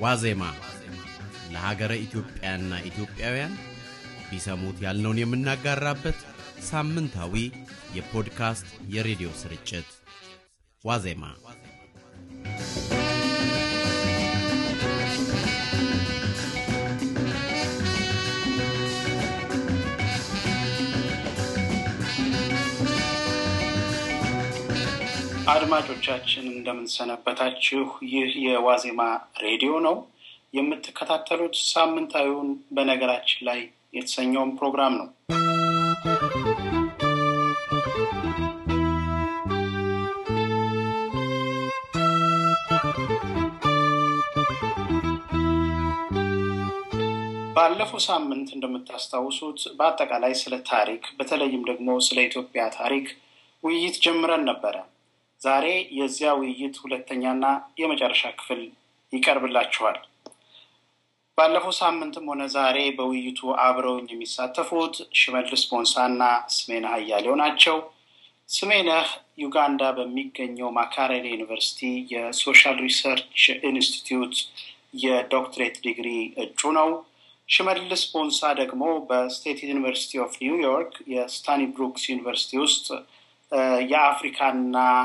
ዋዜማ ለሀገረ ኢትዮጵያና ኢትዮጵያውያን ቢሰሙት ያልነውን የምናጋራበት ሳምንታዊ የፖድካስት የሬዲዮ ስርጭት ዋዜማ አድማጮቻችን እንደምን ሰነበታችሁ። ይህ የዋዜማ ሬዲዮ ነው። የምትከታተሉት ሳምንታዊውን በነገራችን ላይ የተሰኘውን ፕሮግራም ነው። ባለፈው ሳምንት እንደምታስታውሱት በአጠቃላይ ስለ ታሪክ በተለይም ደግሞ ስለ ኢትዮጵያ ታሪክ ውይይት ጀምረን ነበር። ዛሬ የዚያ ውይይት ሁለተኛና የመጨረሻ ክፍል ይቀርብላችኋል። ባለፈው ሳምንትም ሆነ ዛሬ በውይይቱ አብረውኝ የሚሳተፉት ሽመልስ ቦንሳና ስሜነህ አያሌው ናቸው። ስሜነህ ዩጋንዳ በሚገኘው ማካሬሌ ዩኒቨርሲቲ የሶሻል ሪሰርች ኢንስቲትዩት የዶክትሬት ዲግሪ እጩ ነው። ሽመልስ ቦንሳ ደግሞ በስቴት ዩኒቨርሲቲ ኦፍ ኒውዮርክ የስታኒ ብሩክስ ዩኒቨርሲቲ ውስጥ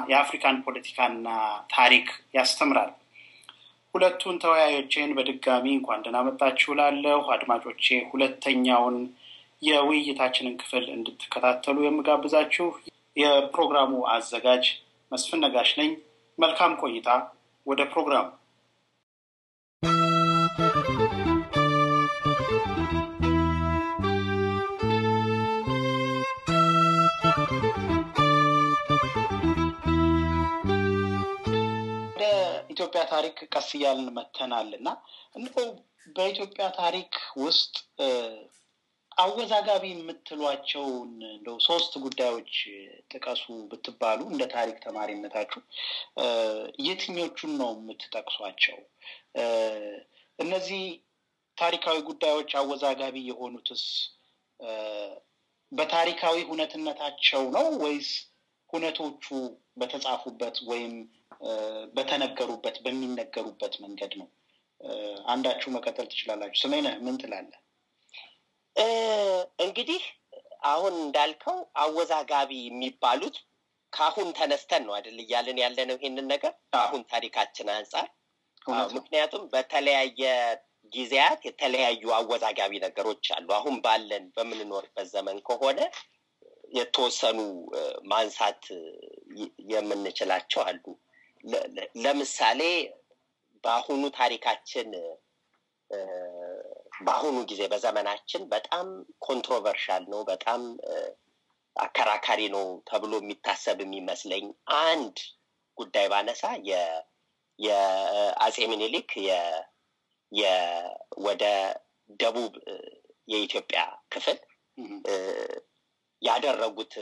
የአፍሪካን ፖለቲካና ታሪክ ያስተምራል። ሁለቱን ተወያዮችን በድጋሚ እንኳን ደህና መጣችሁ እላለሁ። አድማጮቼ ሁለተኛውን የውይይታችንን ክፍል እንድትከታተሉ የምጋብዛችሁ የፕሮግራሙ አዘጋጅ መስፍን ነጋሽ ነኝ። መልካም ቆይታ። ወደ ፕሮግራሙ ኢትዮጵያ ታሪክ ቀስ ያልን መተናልና እንደው በኢትዮጵያ ታሪክ ውስጥ አወዛጋቢ የምትሏቸው እንደው ሶስት ጉዳዮች ጥቀሱ ብትባሉ እንደ ታሪክ ተማሪነታችሁ የትኞቹን ነው የምትጠቅሷቸው? እነዚህ ታሪካዊ ጉዳዮች አወዛጋቢ የሆኑትስ በታሪካዊ ሁነትነታቸው ነው ወይስ ሁነቶቹ በተጻፉበት ወይም በተነገሩበት በሚነገሩበት መንገድ ነው? አንዳችሁ መቀጠል ትችላላችሁ። ስሜነህ ምን ትላለህ? እንግዲህ አሁን እንዳልከው አወዛጋቢ የሚባሉት ካሁን ተነስተን ነው አይደል እያልን ያለነው ይሄንን ነገር አሁን ታሪካችን አንፃር። ምክንያቱም በተለያየ ጊዜያት የተለያዩ አወዛጋቢ ነገሮች አሉ። አሁን ባለን በምንኖርበት ዘመን ከሆነ የተወሰኑ ማንሳት የምንችላቸው አሉ። ለምሳሌ በአሁኑ ታሪካችን በአሁኑ ጊዜ በዘመናችን በጣም ኮንትሮቨርሻል ነው፣ በጣም አከራካሪ ነው ተብሎ የሚታሰብ የሚመስለኝ አንድ ጉዳይ ባነሳ የአጼ ምኒልክ ወደ ደቡብ የኢትዮጵያ ክፍል ያደረጉት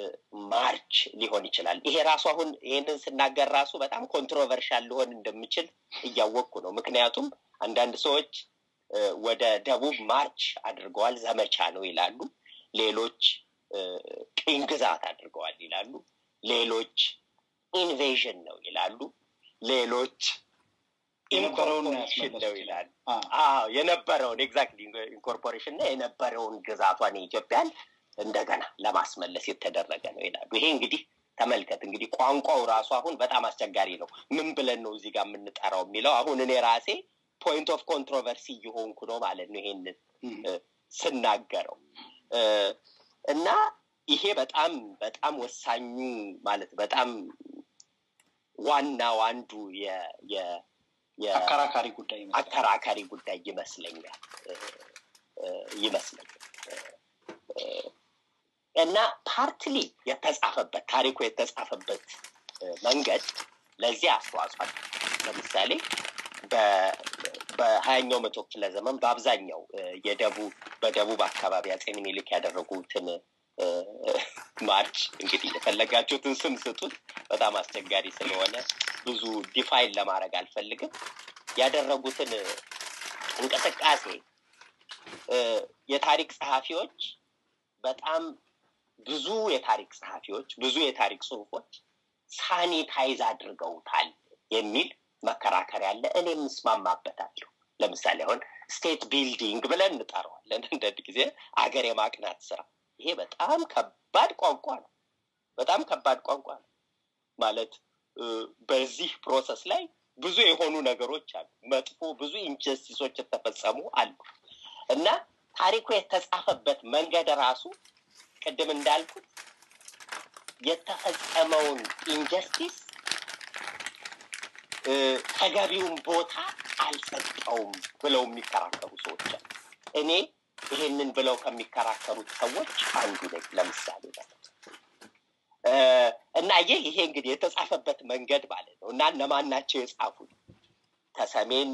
ማርች ሊሆን ይችላል። ይሄ ራሱ አሁን ይሄንን ስናገር ራሱ በጣም ኮንትሮቨርሻል ሊሆን እንደሚችል እያወቅኩ ነው። ምክንያቱም አንዳንድ ሰዎች ወደ ደቡብ ማርች አድርገዋል ዘመቻ ነው ይላሉ፣ ሌሎች ቅኝ ግዛት አድርገዋል ይላሉ፣ ሌሎች ኢንቬዥን ነው ይላሉ፣ ሌሎች ኢንኮርፖሬሽን ነው ይላሉ። የነበረውን ኤግዛክትሊ ኢንኮርፖሬሽን ነው የነበረውን ግዛቷን ኢትዮጵያን እንደገና ለማስመለስ የተደረገ ነው ይላሉ። ይሄ እንግዲህ ተመልከት፣ እንግዲህ ቋንቋው ራሱ አሁን በጣም አስቸጋሪ ነው። ምን ብለን ነው እዚህ ጋር የምንጠራው የሚለው አሁን እኔ ራሴ ፖይንት ኦፍ ኮንትሮቨርሲ እየሆንኩ ነው ማለት ነው ይሄንን ስናገረው። እና ይሄ በጣም በጣም ወሳኙ ማለት በጣም ዋናው አንዱ አከራካሪ ጉዳይ ይመስለኛል። እና ፓርትሊ የተጻፈበት ታሪኩ የተጻፈበት መንገድ ለዚህ አስተዋጽኦ ለምሳሌ በ20ኛው መቶ ክፍለ ዘመን በአብዛኛው በደቡብ አካባቢ አጼ ምኒልክ ያደረጉትን ማርች እንግዲህ የፈለጋችሁትን ስም ስጡት በጣም አስቸጋሪ ስለሆነ ብዙ ዲፋይን ለማድረግ አልፈልግም። ያደረጉትን እንቅስቃሴ የታሪክ ጸሐፊዎች በጣም ብዙ የታሪክ ጸሐፊዎች ብዙ የታሪክ ጽሁፎች ሳኒታይዝ አድርገውታል የሚል መከራከሪያ አለ። እኔም እስማማበታለሁ። ለምሳሌ አሁን ስቴት ቢልዲንግ ብለን እንጠራዋለን እንደዚህ ጊዜ አገር የማቅናት ስራ ይሄ በጣም ከባድ ቋንቋ ነው በጣም ከባድ ቋንቋ ነው ማለት በዚህ ፕሮሰስ ላይ ብዙ የሆኑ ነገሮች አሉ መጥፎ ብዙ ኢንጀስቲሶች ተፈጸሙ አሉ እና ታሪኩ የተጻፈበት መንገድ ራሱ ቀደም እንዳልኩት የተፈጸመውን ኢንጀስቲስ ተገቢውን ቦታ አልሰጠውም ብለው የሚከራከሩ ሰዎች አሉ እኔ ይሄንን ብለው ከሚከራከሩት ሰዎች አንዱ ነኝ ለምሳሌ እና ይሄ እንግዲህ የተጻፈበት መንገድ ማለት ነው እና እነማን ናቸው የጻፉት ከሰሜን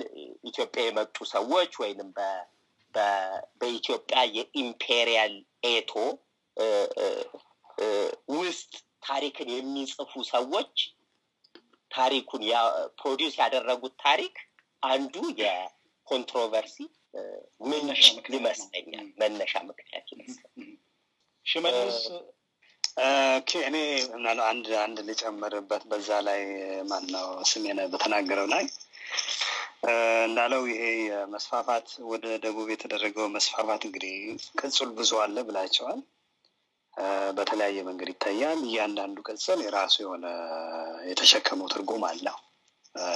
ኢትዮጵያ የመጡ ሰዎች ወይንም በኢትዮጵያ የኢምፔሪያል ኤቶ ውስጥ ታሪክን የሚጽፉ ሰዎች ታሪኩን ፕሮዲዩስ ያደረጉት ታሪክ አንዱ የኮንትሮቨርሲ ምንጭ ይመስለኛል መነሻ ምክንያት ይመስለኛል ሽመልስ እኔ አንድ ልጨምርበት በዛ ላይ ማነው ስሜነ በተናገረው ላይ እንዳለው ይሄ መስፋፋት ወደ ደቡብ የተደረገው መስፋፋት እንግዲህ ቅጽል ብዙ አለ ብላቸዋል በተለያየ መንገድ ይታያል እያንዳንዱ ቅጽል የራሱ የሆነ የተሸከመው ትርጉም አለው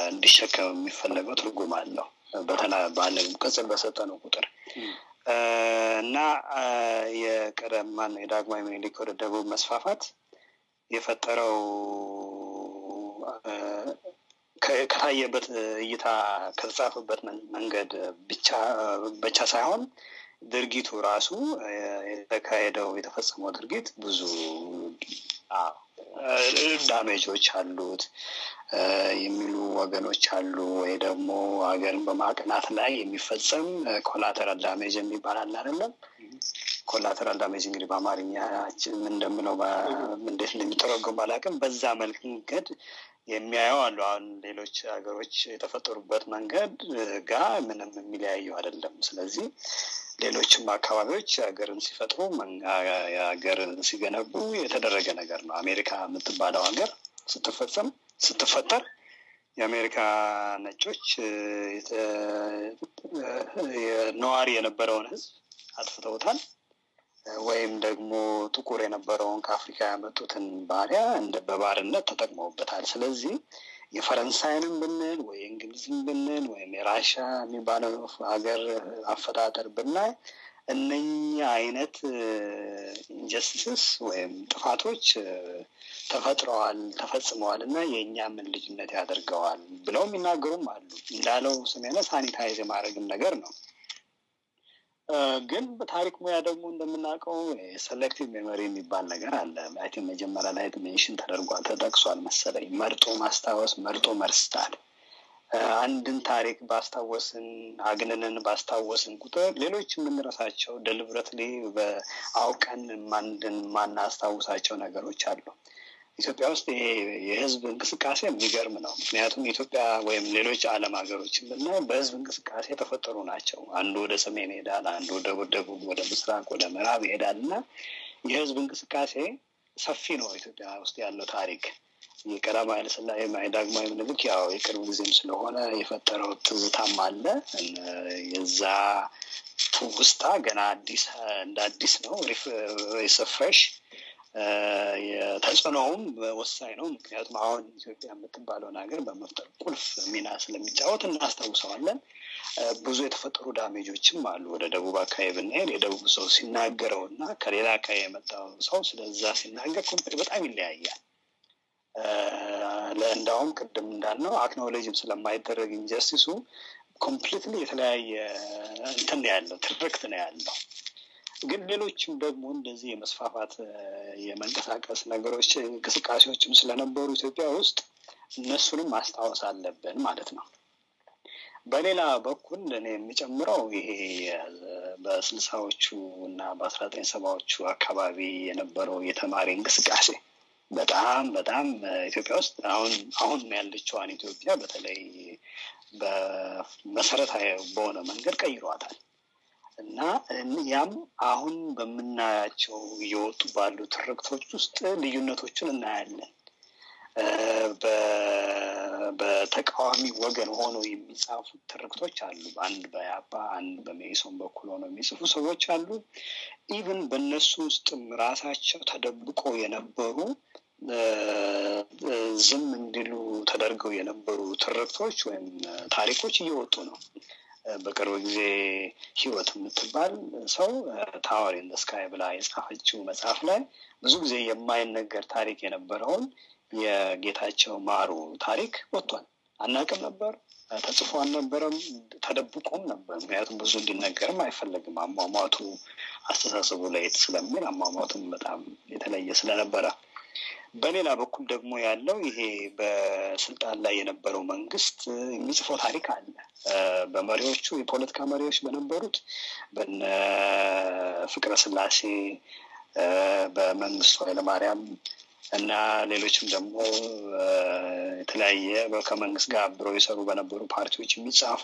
እንዲሸከም የሚፈልገው ትርጉም አለው ባለ ቅጽል በሰጠነው ቁጥር እና የቀደማን የዳግማዊ ምኒልክ ወደ ደቡብ መስፋፋት የፈጠረው ከታየበት እይታ ከተጻፈበት መንገድ ብቻ ሳይሆን ድርጊቱ ራሱ የተፈጸመው ድርጊት ብዙ ዳሜጆች አሉት የሚሉ ወገኖች አሉ ወይ ደግሞ ሀገርን በማቅናት ላይ የሚፈጸም ኮላተራል ዳሜጅ የሚባል አለ አይደለም ኮላተራል ዳሜጅ እንግዲህ በአማርኛችን ምን እንደምለው እንዴት እንደሚተረጎም ባላውቅም በዛ መልክ መንገድ የሚያየው አሉ አሁን ሌሎች ሀገሮች የተፈጠሩበት መንገድ ጋር ምንም የሚለያየው አይደለም ስለዚህ ሌሎችም አካባቢዎች ሀገርን ሲፈጥሩ ሀገርን ሲገነቡ የተደረገ ነገር ነው አሜሪካ የምትባለው ሀገር ስትፈጠር የአሜሪካ ነጮች ነዋሪ የነበረውን ህዝብ አጥፍተውታል ወይም ደግሞ ጥቁር የነበረውን ከአፍሪካ ያመጡትን ባሪያ እንደ በባርነት ተጠቅመውበታል ስለዚህ የፈረንሳይንም ብንል ወይ እንግሊዝም ብንል ወይም የራሻ የሚባለው ሀገር አፈጣጠር ብናይ እነኛ አይነት ኢንጀስቲስስ ወይም ጥፋቶች ተፈጽመዋል እና የኛ ምን ልጅነት ያደርገዋል ብለው የሚናገሩም አሉ እንዳለው ስሜነ ሳኒታይዝ የማድረግም ነገር ነው ግን በታሪክ ሙያ ደግሞ እንደምናውቀው ሴሌክቲቭ ሜሞሪ የሚባል ነገር አለ አይ ቲንክ መጀመሪያ ላይ ሜንሽን ተጠቅሷል መሰለኝ መርጦ ማስታወስ መርጦ መርሳት አንድን ታሪክ ባስታወስን አግነንን ባስታወስን ቁጥር ሌሎች የምንረሳቸው ደሊብሬትሊ በአውቀን ማናስታውሳቸው ነገሮች አሉ ኢትዮጵያ ውስጥ የህዝብ እንቅስቃሴ የሚገርም ነው ምክንያቱም ኢትዮጵያ ወይም ሌሎች ዓለም ሀገሮችን ብናይ በህዝብ እንቅስቃሴ ተፈጠሩ ናቸው አንዱ ወደ ሰሜን ይሄዳል አንዱ ወደ ደቡብ ወደ ምስራቅ ወደ ምዕራብ ይሄዳልና የህዝብ እንቅስቃሴ ሰፊ ነው ኢትዮጵያ ውስጥ ያለው ታሪክ የቀዳማዊ ኃይለ ሥላሴ ዳግማዊ ምኒልክ ያው የቅርብ ጊዜም ስለሆነ የፈጠረው ትዝታም አለ የዛ ትውስታ ገና አዲስ ነው ሪፍሬሽ የተጽዕኖውም ወሳኝ ነው ምክንያቱም አሁን ኢትዮጵያ የምትባለውን ሀገር በመፍጠር ቁልፍ ሚና ስለሚጫወት እናስታውሰዋለን ብዙ የተፈጠሩ ዳሜጆችም አሉ ወደ ደቡብ አካባቢ ብንሄድ የደቡብ ሰው ሲናገረውና ከሌላ አካባቢ የመጣው ሰው ስለዛ ሲናገር በጣም ይለያያል ለእንዳውም ቅድም እንዳልነው አክኖሎጂም ስለማይደረግ ኢንጀስቲሱ ኮምፕሊትሊ የተለያየ እንትን ያለው ትርክት ነው ያለው ግን ሌሎችም ደግሞ እንደዚህ የመስፋፋት የመንቀሳቀስ ነገሮች እንቅስቃሴዎችም ስለነበሩ ኢትዮጵያ ውስጥ እነሱንም ማስታወስ አለብን ማለት ነው በሌላ በኩል እኔ የሚጨምረው ይሄ በ60ዎቹ እና በ1970ዎቹ አካባቢ የነበረው የተማሪ እንቅስቃሴ በጣም ኢትዮጵያ ውስጥ አሁን ያለችዋን ኢትዮጵያ በተለይ በመሰረታዊ በሆነ መንገድ ቀይሯታል እና ያም አሁን በመናያቸው የወጡ ባሉ ትርክቶች ውስጥ ልዩነቶችን እናያለን በተቃዋሚ ወገን ሆኖ የሚጻፉ ትርክቶች አሉ። አንድ በያባ አንድ በሜሶን በኩል ሆኖ የሚጽፉ ሰዎች አሉ። ኢቭን በእነሱ ውስጥም ራሳቸው ተደብቆ የነበሩ ዝም እንዲሉ ተደርገው የነበሩ ትርክቶች ወይም ታሪኮች እየወጡ ነው። በቅርብ ጊዜ ህይወት የምትባል ሰው ታወር ኢን ዘ ስካይ ብላ የጻፈችው መጽሐፍ ላይ ብዙ ጊዜ የማይነገር ታሪክ የነበረውን የጌታቸው ማሩ ታሪክ ወጥቷል። አናውቅም ነበር፣ ተጽፎ አልነበረም፣ ተደብቆም ነበር። ምክንያቱም ብዙ እንዲነገርም አይፈለግም። አሟሟቱ አስተሳሰቡ ላይ ስለሚል አሟሟቱም በጣም የተለየ ስለነበረ። በሌላ በኩል ደግሞ ያለው ይሄ በስልጣን ላይ የነበረው መንግስት የሚጽፈው ታሪክ አለ። በመሪዎቹ የፖለቲካ መሪዎች በነበሩት በነ ፍቅረ ስላሴ፣ በመንግስቱ ኃይለማርያም እና ሌሎችም ደግሞ የተለያየ ከመንግስት ጋር አብረው የሰሩ በነበሩ ፓርቲዎች የሚጻፉ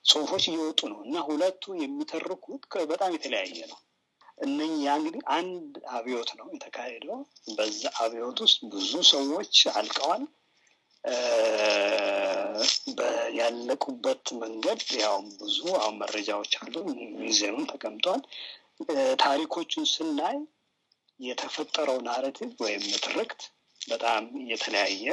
ጽሁፎች እየወጡ ነው እና ሁለቱ የሚተርኩት በጣም የተለያየ ነው። እነኛ እንግዲህ አንድ አብዮት ነው የተካሄደው። በዛ አብዮት ውስጥ ብዙ ሰዎች አልቀዋል። ያለቁበት መንገድ ያው ብዙ አሁን መረጃዎች አሉ፣ ሙዚየሙም ተቀምጧል። ታሪኮቹን ስናይ የተፈጠረው ናሬቲቭ ወይም ትርክት በጣም የተለያየ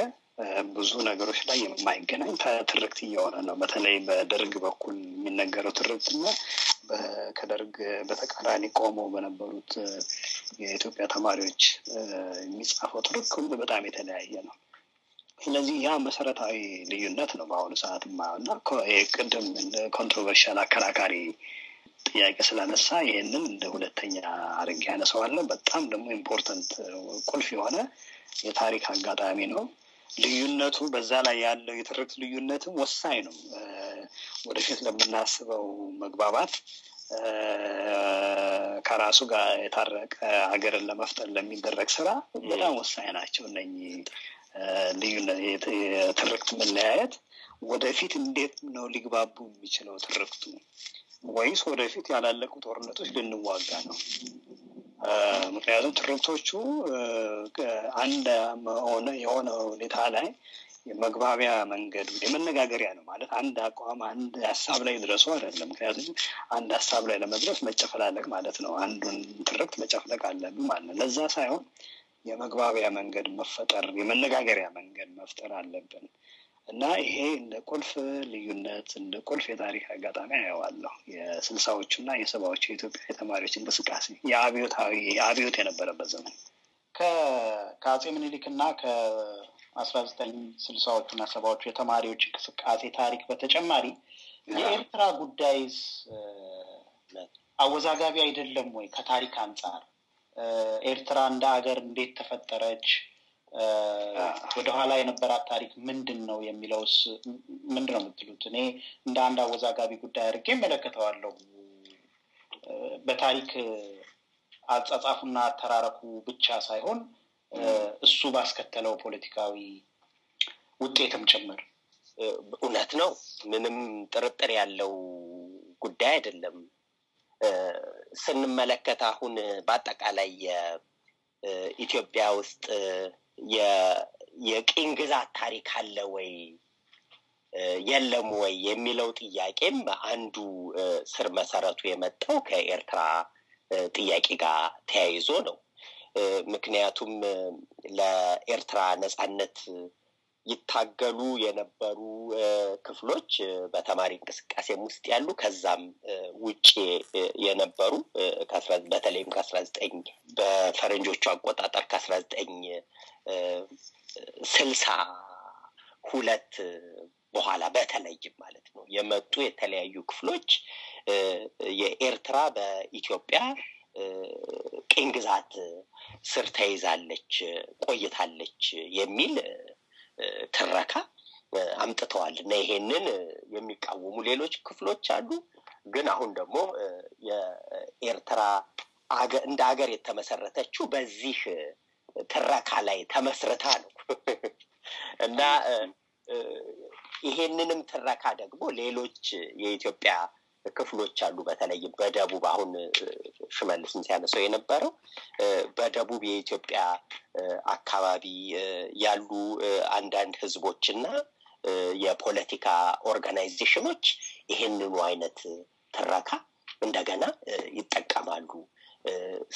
ብዙ ነገሮች ላይ የማይገናኝ ትርክት እየሆነ ነው። በተለይ በደርግ በኩል የሚነገረው ትርክትና ከደርግ በተቃራኒ ቆመው በነበሩት የኢትዮጵያ ተማሪዎች የሚጻፈው ትርክት ሁሉ በጣም የተለያየ ነው። ስለዚህ ያ መሰረታዊ ልዩነት ነው በአሁኑ ሰዓት እና ቅድም ኮንትሮቨርሻል አከራካሪ ጥያቄ ስላነሳ ይህንን እንደ ሁለተኛ አድርጌ ያነሳዋለሁ። በጣም ደግሞ ኢምፖርታንት ቁልፍ የሆነ የታሪክ አጋጣሚ ነው። ልዩነቱ በዛ ላይ ያለው የትርክት ልዩነትም ወሳኝ ነው። ወደፊት ለምናስበው መግባባት ከራሱ ጋር የታረቀ ሀገርን ለመፍጠር ለሚደረግ ስራ በጣም ወሳኝ ናቸው እነኚህ ልዩነት። የትርክት መለያየት ወደፊት እንዴት ነው ሊግባቡ የሚችለው ትርክቱ? ወይስ ወደፊት ያላለቁ ጦርነቶች ልንዋጋ ነው? ምክንያቱም ትርክቶቹ አንድ የሆነ ሁኔታ ላይ የመግባቢያ መንገድ የመነጋገሪያ ነው ማለት አንድ አቋም አንድ ሀሳብ ላይ ድረሱ አይደለም። ምክንያቱም አንድ ሀሳብ ላይ ለመድረስ መጨፈላለቅ ማለት ነው። አንዱን ትርክት መጨፍለቅ አለብን ማለት ነው። ለዛ ሳይሆን የመግባቢያ መንገድ መፈጠር የመነጋገሪያ መንገድ መፍጠር አለብን እና ይሄ እንደ ቁልፍ ልዩነት እንደ ቁልፍ የታሪክ አጋጣሚ አየዋለሁ። የ60ዎቹና የ70ዎቹ የኢትዮጵያ የተማሪዎች እንቅስቃሴ የአብዮት የነበረበት ዘመን ከአጼ ምኒልክና ከ1960ዎቹና 70ዎቹ የተማሪዎች እንቅስቃሴ ታሪክ በተጨማሪ የኤርትራ ጉዳይስ አወዛጋቢ አይደለም ወይ? ከታሪክ አንጻር ኤርትራ እንደ ሀገር እንዴት ተፈጠረች? ወደኋላ የነበራት ታሪክ ምንድን ነው የሚለውስ ምንድን ነው የምትሉት? እኔ እንደ አንድ አወዛጋቢ ጉዳይ አድርጌ እመለከተዋለሁ። በታሪክ አጻጻፉና አተራረኩ ብቻ ሳይሆን እሱ ባስከተለው ፖለቲካዊ ውጤትም ጭምር። እውነት ነው፣ ምንም ጥርጥር ያለው ጉዳይ አይደለም። ስንመለከት አሁን በአጠቃላይ የኢትዮጵያ ውስጥ የቅኝ ግዛት ታሪክ አለ ወይ የለም ወይ የሚለው ጥያቄም አንዱ ስር መሰረቱ የመጣው ከኤርትራ ጥያቄ ጋር ተያይዞ ነው። ምክንያቱም ለኤርትራ ነጻነት ይታገሉ የነበሩ ክፍሎች በተማሪ እንቅስቃሴም ውስጥ ያሉ ከዛም ውጪ የነበሩ በተለይም ከ19 በፈረንጆቹ አቆጣጠር ከ1962 በኋላ በተለይም ማለት ነው የመጡ የተለያዩ ክፍሎች የኤርትራ በኢትዮጵያ ቅኝ ግዛት ስር ተይዛለች ቆይታለች የሚል ትረካ አምጥተዋል እና ይሄንን የሚቃወሙ ሌሎች ክፍሎች አሉ። ግን አሁን ደግሞ የኤርትራ እንደ ሀገር የተመሰረተችው በዚህ ትረካ ላይ ተመስርታ ነው እና ይሄንንም ትረካ ደግሞ ሌሎች የኢትዮጵያ ክፍሎች አሉ በተለይ በደቡብ አሁን ሽመልስም ሲያነሳው የነበረው በደቡብ የኢትዮጵያ አካባቢ ያሉ አንዳንድ ህዝቦችና የፖለቲካ ኦርጋናይዜሽኖች ይሄንኑ አይነት ትረካ እንደገና ይጠቀማሉ።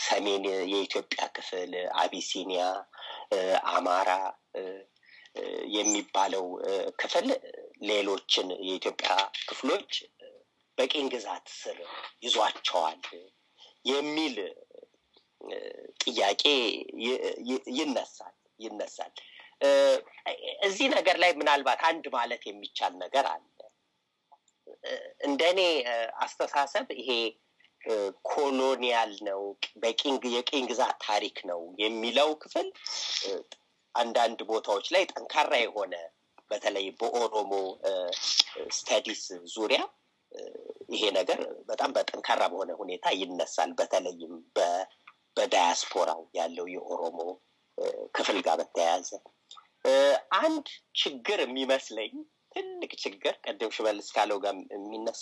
ሰሜን የኢትዮጵያ ክፍል አቢሲኒያ፣ አማራ የሚባለው ክፍል ሌሎችን የኢትዮጵያ ክፍሎች በቅኝ ግዛት ስር ይዟቸዋል የሚል ጥያቄ ይነሳል። እዚህ ነገር ላይ ምናልባት አንድ ማለት የሚቻል ነገር አለ። እንደኔ አስተሳሰብ ይሄ ኮሎኒያል ነው የቅኝ ግዛት ታሪክ ነው የሚለው ክፍል አንዳንድ ቦታዎች ላይ ጠንካራ የሆነ በተለይ በኦሮሞ ስታዲስ ዙሪያ ይሄ ነገር በጣም በጠንካራ በሆነ ሁኔታ ይነሳል። በተለይም በዳያስፖራው ያለው የኦሮሞ ክፍል ጋር በተያያዘ አንድ ችግር የሚመስለኝ ትልቅ ችግር ቀደም ሽመልስ ካለው ጋር የሚነሳ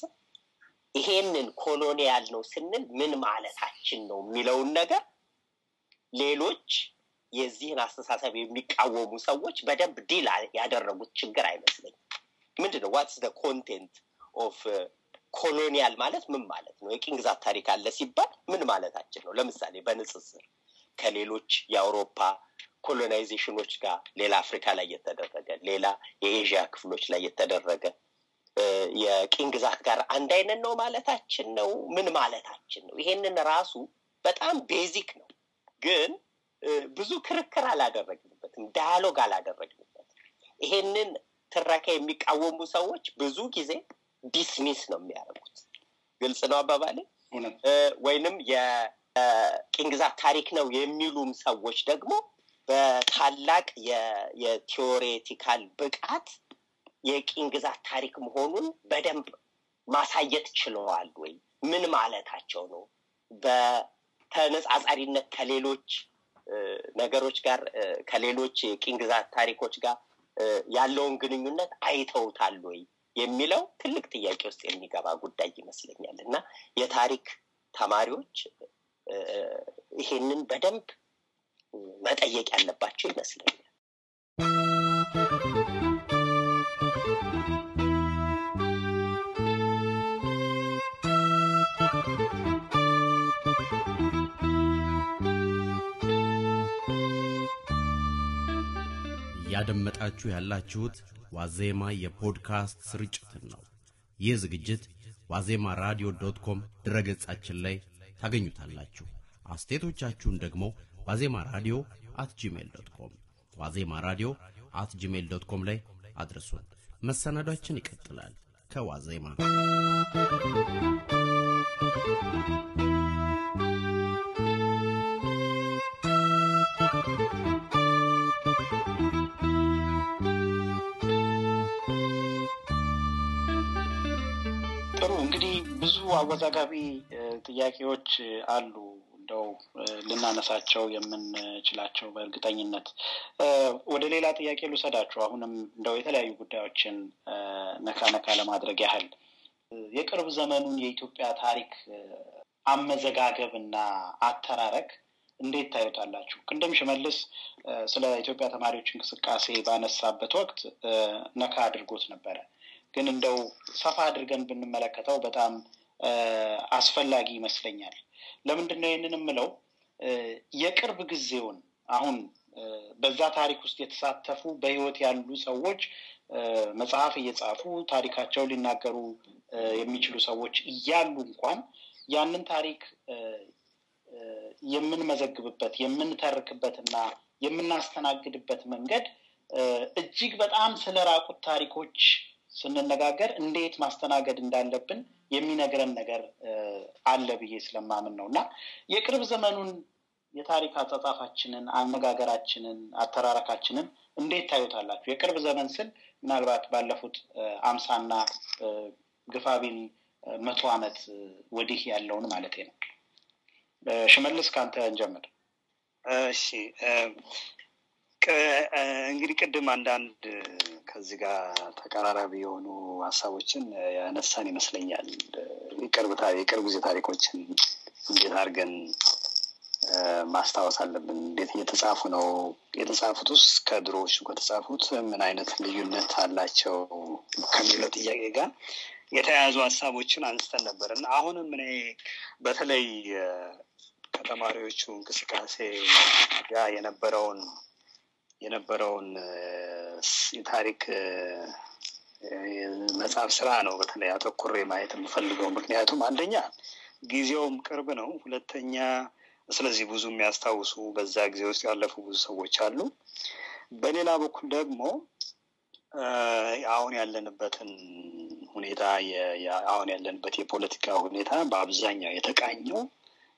ይሄንን ኮሎኒያል ነው ስንል ምን ማለታችን ነው የሚለውን ነገር ሌሎች የዚህን አስተሳሰብ የሚቃወሙ ሰዎች በደንብ ዲል ያደረጉት ችግር አይመስለኝም። ምንድነው what's the content of ኮሎኒያል ማለት ምን ማለት ነው? የቅኝ ግዛት ታሪክ አለ ሲባል ምን ማለታችን ነው? ለምሳሌ በንጽጽር ከሌሎች የአውሮፓ ኮሎናይዜሽኖች ጋር ሌላ አፍሪካ ላይ የተደረገ ሌላ የኤዥያ ክፍሎች ላይ የተደረገ የቅኝ ግዛት ጋር አንድ አይነት ነው ማለታችን ነው? ምን ማለታችን ነው? ይሄንን ራሱ በጣም ቤዚክ ነው፣ ግን ብዙ ክርክር አላደረግንበትም፣ ዳያሎግ አላደረግንበትም። ይሄንን ትረካ የሚቃወሙ ሰዎች ብዙ ጊዜ ዲስሚስ ነው የሚያደርጉት። ግልጽ ነው አባባሌ? ወይንም የቅኝ ግዛት ታሪክ ነው የሚሉም ሰዎች ደግሞ በታላቅ የቲዮሬቲካል ብቃት የቅኝ ግዛት ታሪክ መሆኑን በደንብ ማሳየት ችለዋል ወይ? ምን ማለታቸው ነው? በተነጻጻሪነት ከሌሎች ነገሮች ጋር ከሌሎች የቅኝ ግዛት ታሪኮች ጋር ያለውን ግንኙነት አይተውታል ወይ የሚለው ትልቅ ጥያቄ ውስጥ የሚገባ ጉዳይ ይመስለኛል። እና የታሪክ ተማሪዎች ይሄንን በደንብ መጠየቅ ያለባቸው ይመስለኛል። ያደመጣችሁ ያላችሁት ዋዜማ የፖድካስት ስርጭትን ነው። ይህ ዝግጅት wazemaradio.com ድረገጻችን ላይ ታገኙታላችሁ። አስተያየቶቻችሁን ደግሞ wazemaradio@gmail.com wazemaradio@gmail.com ላይ አድርሱን። መሰናዷችን ይቀጥላል። ከዋዜማ ጥሩ እንግዲህ ብዙ አወዛጋቢ ጥያቄዎች አሉ እንደው ልናነሳቸው የምንችላቸው በእርግጠኝነት። ወደ ሌላ ጥያቄ ልውሰዳችሁ። አሁንም እንደው የተለያዩ ጉዳዮችን ነካ ለማድረግ ያህል የቅርብ ዘመኑን የኢትዮጵያ ታሪክ አመዘጋገብና አተራረክ እንዴት ታዩታላችሁ? ቅድም ሽመልስ ስለ ኢትዮጵያ ተማሪዎች እንቅስቃሴ ባነሳበት ወቅት ነካ አድርጎት ነበረ። ግን እንደው ሰፋ አድርገን ብንመለከተው በጣም አስፈላጊ ይመስለኛል። ለምንድነው ይሄንን የምለው? የቅርብ ጊዜውን አሁን በዛ ታሪክ ውስጥ የተሳተፉ በህይወት ያሉ ሰዎች መጽሐፍ እየጻፉ ታሪካቸው ሊናገሩ የሚችሉ ሰዎች እያሉ እንኳን ያንን ታሪክ የምንመዘግብበት የምንተርክበትና የምናስተናግድበት መንገድ እጅግ በጣም ስለራቁት ታሪኮች ስንነጋገር እንዴት ማስተናገድ እንዳለብን የሚነግረን ነገር አለ ብዬ ስለማምን ነውና የቅርብ ዘመኑን የታሪክ አጻጻፋችንን አነጋገራችንን አተራረካችንን እንዴት ታዩታላችሁ? የቅርብ ዘመን ስል ምናልባት ባለፉት 50 እና ግፋቢል 100 ዓመት ወዲህ ያለውን ማለት ነው። ሽመልስ ካንተ እንጀምር። እሺ እንግዲህ ቅድም አንዳንድ ከዚህ ጋር ተቀራራቢ የሆኑ ሀሳቦችን ያነሳን ይመስለኛል። የቅርብ ጊዜ ታሪኮችን እንዴት አድርገን ማስታወስ አለብን? እንዴት እየተጻፉ ነው? የተጻፉት ውስጥ ከድሮዎቹ ከተጻፉት ምን አይነት ልዩነት አላቸው ከሚለው ጥያቄ ጋር የተያያዙ ሀሳቦችን አንስተን ነበር እና አሁንም እኔ በተለይ ከተማሪዎቹ እንቅስቃሴ ጋር የነበረውን የታሪክ መጽሐፍ ስራ ነው በተለይ አተኩሬ ማየት የምፈልገው። ምክንያቱም አንደኛ ጊዜውም ቅርብ ነው፣ ሁለተኛ ስለዚህ ብዙ የሚያስታውሱ በዛ ጊዜ ውስጥ ያለፉ ብዙ ሰዎች አሉ። በሌላ በኩል ደግሞ አሁን ያለንበትን ሁኔታ አሁን ያለንበት የፖለቲካ ሁኔታ በአብዛኛው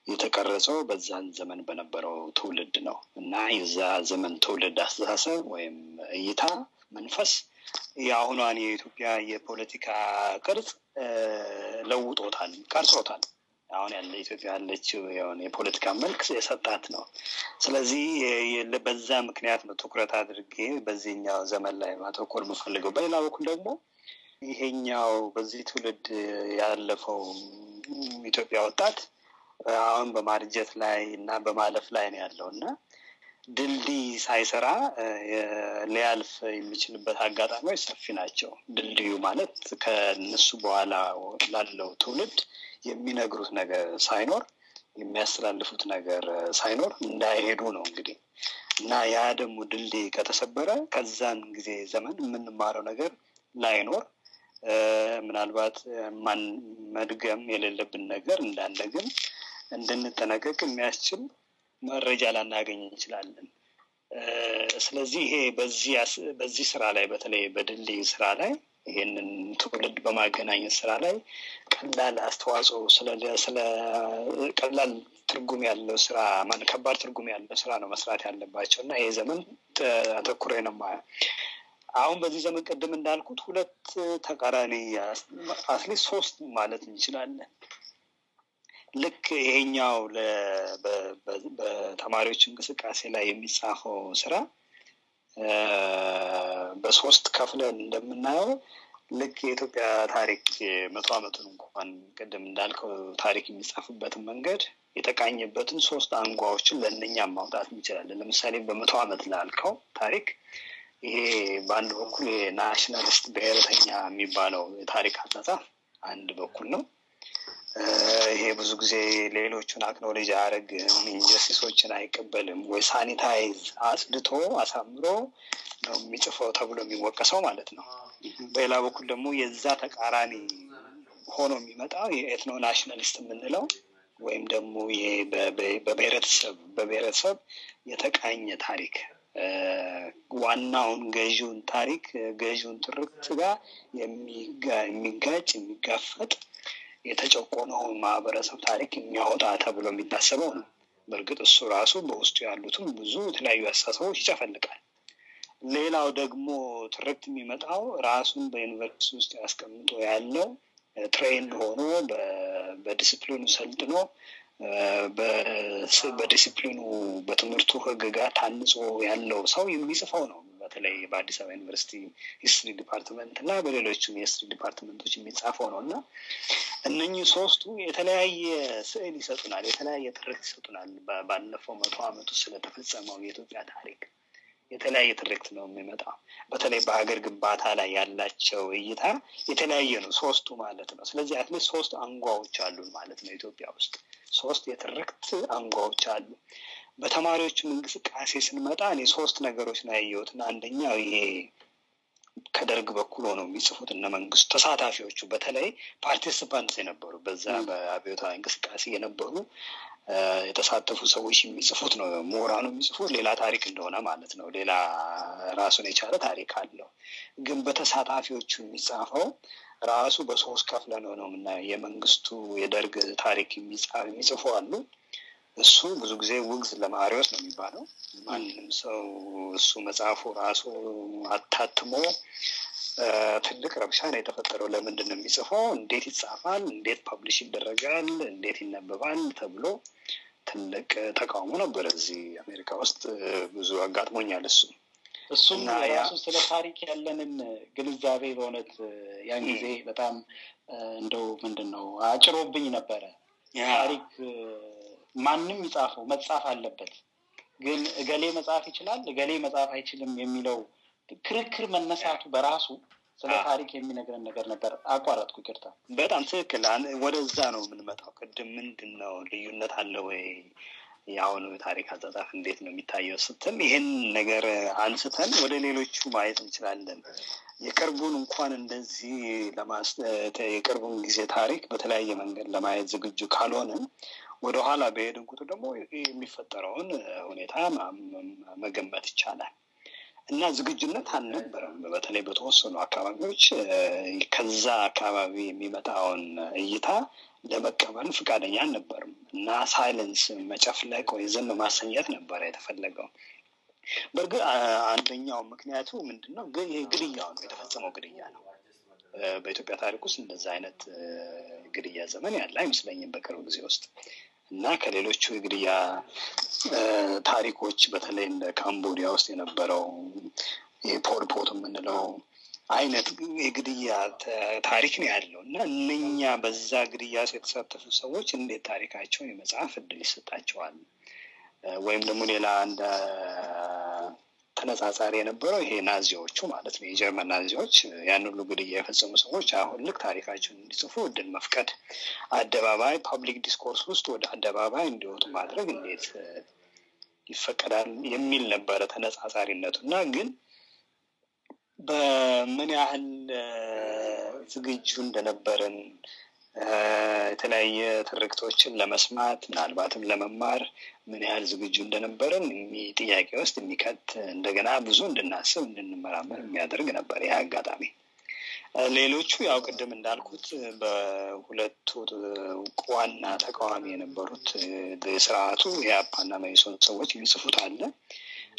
የተቀረጸው በዛን ዘመን በነበረው ትውልድ ነው እና የዛ ዘመን ትውልድ አስተሳሰብ ወይም እይታ መንፈስ የአሁኗን የኢትዮጵያ የፖለቲካ ቅርጽ ቀርጾታል። አሁን ያለ ኢትዮጵያ ያለችው የሆነ የፖለቲካ መልክ የሰጣት ነው። ስለዚህ በዛ ምክንያት ነው ትኩረት አድርጌ በዚህኛው ዘመን ላይ ማተኮር የምፈልገው። በሌላ በኩል ደግሞ ይሄኛው በዚህ ትውልድ ያለፈው ኢትዮጵያ ወጣት አሁን በማርጀት ላይ እና በማለፍ ላይ ነው ያለው እና ድልድይ ሳይሰራ ሊያልፍ የሚችልበት አጋጣሚዎች ሰፊ ናቸው። ድልድዩ ማለት ከነሱ በኋላ ላለው ትውልድ የሚነግሩት ነገር ሳይኖር የሚያስተላልፉት ነገር ሳይኖር እንዳይሄዱ ነው እንግዲህ እና ያ ደግሞ ድልድይ ከተሰበረ ከዛን ጊዜ ዘመን የምንማረው ነገር ላይኖር ምናልባት መድገም የሌለብን ነገር እንዳንደግም እንድንጠነቀቅ የሚያስችል መረጃ ላናገኝ እንችላለን። ስለዚህ ይሄ በዚህ ስራ ላይ በተለይ በድልድይ ስራ ላይ ይሄንን ትውልድ በማገናኘት ስራ ላይ ቀላል አስተዋጽኦ ቀላል ትርጉም ያለው ስራ ከባድ ትርጉም ያለው ስራ ነው መስራት ያለባቸው እና ይሄ ዘመን አተኩሬ ነው የማየው። አሁን በዚህ ዘመን ቅድም እንዳልኩት ሁለት ተቃራኒ አትሊስት ሶስት ማለት እንችላለን። ልክ ይሄኛው በተማሪዎች እንቅስቃሴ ላይ የሚጻፈው ስራ በሶስት ከፍለን እንደምናየው ልክ የኢትዮጵያ ታሪክ 100 ዓመቱን እንኳን ቅድም እንዳልከው ታሪክ የሚጻፍበትን መንገድ የተቃኘበትን ሶስት አንጓዎችን ለእነኛም ማውጣት እንችላለን። ለምሳሌ በ100 ዓመት ላልከው ታሪክ ይሄ በአንድ በኩል የናሽናሊስት ብሔረተኛ የሚባለው የታሪክ አጻጻፍ አንድ በኩል ነው። ይሄ ብዙ ጊዜ ሌሎቹን አክኖሌጅ አያደርግም፣ ኢንጀስቲሶችን አይቀበልም ወይ ሳኒታይዝ አጽድቶ አሳምሮ ነው የሚጽፈው ተብሎ የሚወቀሰው ማለት ነው። በሌላ በኩል ደግሞ የዛ ተቃራኒ ሆኖ የሚመጣው የኤትኖ ናሽናሊስት የምንለው ወይም ደግሞ ይሄ በብሔረተሰብ የተቃኘ ታሪክ ዋናውን ገዢውን ትርክት ጋር የሚጋጭ የሚጋፈጥ የተጨቆነውን ማህበረሰብ ታሪክ የሚያወጣ ተብሎ የሚታሰበው ነው። በእርግጥ እሱ ራሱ በውስጡ ያሉትን ብዙ የተለያዩ አስተሳሰቦች ይጨፈልቃል። ሌላው ደግሞ ትርክት የሚመጣው ራሱን በዩኒቨርሲቲ ውስጥ ያስቀምጦ ያለው ትሬንድ ሆኖ በዲሲፕሊኑ ሰልጥኖ በዲሲፕሊኑ በትምህርቱ ህግጋት ታንጾ ያለው ሰው የሚጽፈው ነው። በተለይ በአዲስ አበባ ዩኒቨርሲቲ ሂስትሪ ዲፓርትመንት እና በሌሎችም የሂስትሪ ዲፓርትመንቶች የሚጻፈው ነው እና እነኚህ ሶስቱ የተለያየ ስዕል ይሰጡናል፣ የተለያየ ትርክት ይሰጡናል። ባለፈው 100 ዓመቱ ስለተፈጸመው የኢትዮጵያ ታሪክ የተለያየ ትርክት ነው የሚመጣው። በተለይ በሀገር ግንባታ ላይ ያላቸው እይታ የተለያየ ነው ሶስቱ ማለት ነው። ስለዚህ አትሊስት ሶስት አንጓዎች አሉን ማለት ነው። ኢትዮጵያ ውስጥ ሶስት የትርክት አንጓዎች አሉ። በተማሪዎችም እንቅስቃሴ ስንመጣ እኔ ሶስት ነገሮች ነው ያየሁት። አንደኛው ይሄ ከደርግ በኩል ሆነው የሚጽፉት እነ መንግስቱ ተሳታፊዎቹ በተለይ ፓርቲሲፓንትስ የነበሩ በዛ በአብዮታዊ እንቅስቃሴ የነበሩ የተሳተፉ ሰዎች የሚጽፉት ነው። ምሁራኑ የሚጽፉት ሌላ ታሪክ እንደሆነ ማለት ነው። ሌላ ራሱን የቻለ ታሪክ አለው። ግን በተሳታፊዎቹ የሚጻፈው ራሱ በሶስት ከፍለን ነው የምናየው። የመንግስቱ የደርግ ታሪክ የሚጽፉ አሉ። እሱ ብዙ ጊዜ ውግዝ ለማሪዎስ ነው የሚባለው። ማንም ሰው እሱ መጽሐፉ ራሱ አታትሞ ትልቅ ረብሻ ነው የተፈጠረው። ለምንድን ነው የሚጽፈው? እንዴት ይጻፋል? እንዴት ፐብሊሽ ይደረጋል? እንዴት ይነበባል? ተብሎ ትልቅ ተቃውሞ ነበር እዚህ አሜሪካ ውስጥ ብዙ አጋጥሞኛል። እሱም የራሱ ስለ ታሪክ ያለንን ግንዛቤ በእውነት ያን ጊዜ በጣም እንደው ምንድነው አጭሮብኝ ነበረ። ታሪክ ማንም ይጻፈው መጻፍ አለበት፣ ግን እገሌ መጻፍ ይችላል እገሌ መጻፍ አይችልም የሚለው ክርክር መነሳቱ በራሱ ስለ ታሪክ የሚነግረን ነገር ነበር። አቋረጥኩ፣ ይቅርታ። በጣም ትክክል። ወደዛ ነው የምንመጣው። ቅድም ምንድነው ልዩነት አለ ወይ ያውኑ ታሪክ አጻጻፍ እንዴት ነው የሚታየው ስትል ይሄን ነገር አንስተን ወደ ሌሎቹ ማየት እንችላለን። የቅርቡን እንኳን እንደዚህ የቅርቡን ጊዜ ታሪክ በተለያየ መንገድ ለማየት ዝግጁ ካልሆነን ወደ ኋላ በሄድን ቁጥር ደግሞ የሚፈጠረውን ሁኔታ መገመት ይቻላል። እና ዝግጁነት አልነበረም። በተለይ በተወሰኑ አካባቢዎች ከዛ አካባቢ የሚመጣውን እይታ ለመቀበል ፍቃደኛ አልነበርም እና ሳይለንስ መጨፍለቅ ወይ ዝም ማሰኘት ነበር የተፈለገው። በእርግጥ አንደኛው ምክንያቱ ምንድነው? ግድያው ነው፣ የተፈጸመው ግድያ ነው። በኢትዮጵያ ታሪክ ውስጥ እንደዛ አይነት ግድያ ዘመን ያለ አይመስለኝም በቅርብ ጊዜ ውስጥ። እና ከሌሎቹ የግድያ ታሪኮች በተለይ እንደ ካምቦዲያ ውስጥ የነበረው የፖል ፖት የምንለው አይነት የግድያ ታሪክ ነው ያለው እና እነኛ በዛ ግድያ የተሳተፉ ሰዎች እንዴት ታሪካቸውን የመጽሐፍ እድል ይሰጣቸዋል? ወይም ደግሞ ሌላ እንደ ተነጻጻሪ የነበረው ይሄ ናዚዎቹ ማለት ነው፣ የጀርመን ናዚዎች ያን ሁሉ ግድያ የፈጸሙ ሰዎች አሁን ልክ ታሪካቸውን እንዲጽፉ እድል መፍቀድ፣ አደባባይ ፐብሊክ ዲስኮርስ ውስጥ ወደ አደባባይ እንዲወጡ ማድረግ እንዴት ይፈቀዳል የሚል ነበረ ተነጻጻሪነቱ። እና ግን በምን ያህል ዝግጁ እንደነበረን የተለያየ ትርክቶችን ለመስማት ምናልባትም ለመማር ምን ያህል ዝግጁ እንደነበረን ጥያቄ ውስጥ የሚከት እንደገና ብዙ እንድናስብ እንድንመራመር የሚያደርግ ነበር ይህ አጋጣሚ። ሌሎቹ ያው ቅድም እንዳልኩት በሁለቱ ዋና ተቃዋሚ የነበሩት የስርዓቱ የአፓና መኢሶን ሰዎች የሚጽፉት አለ።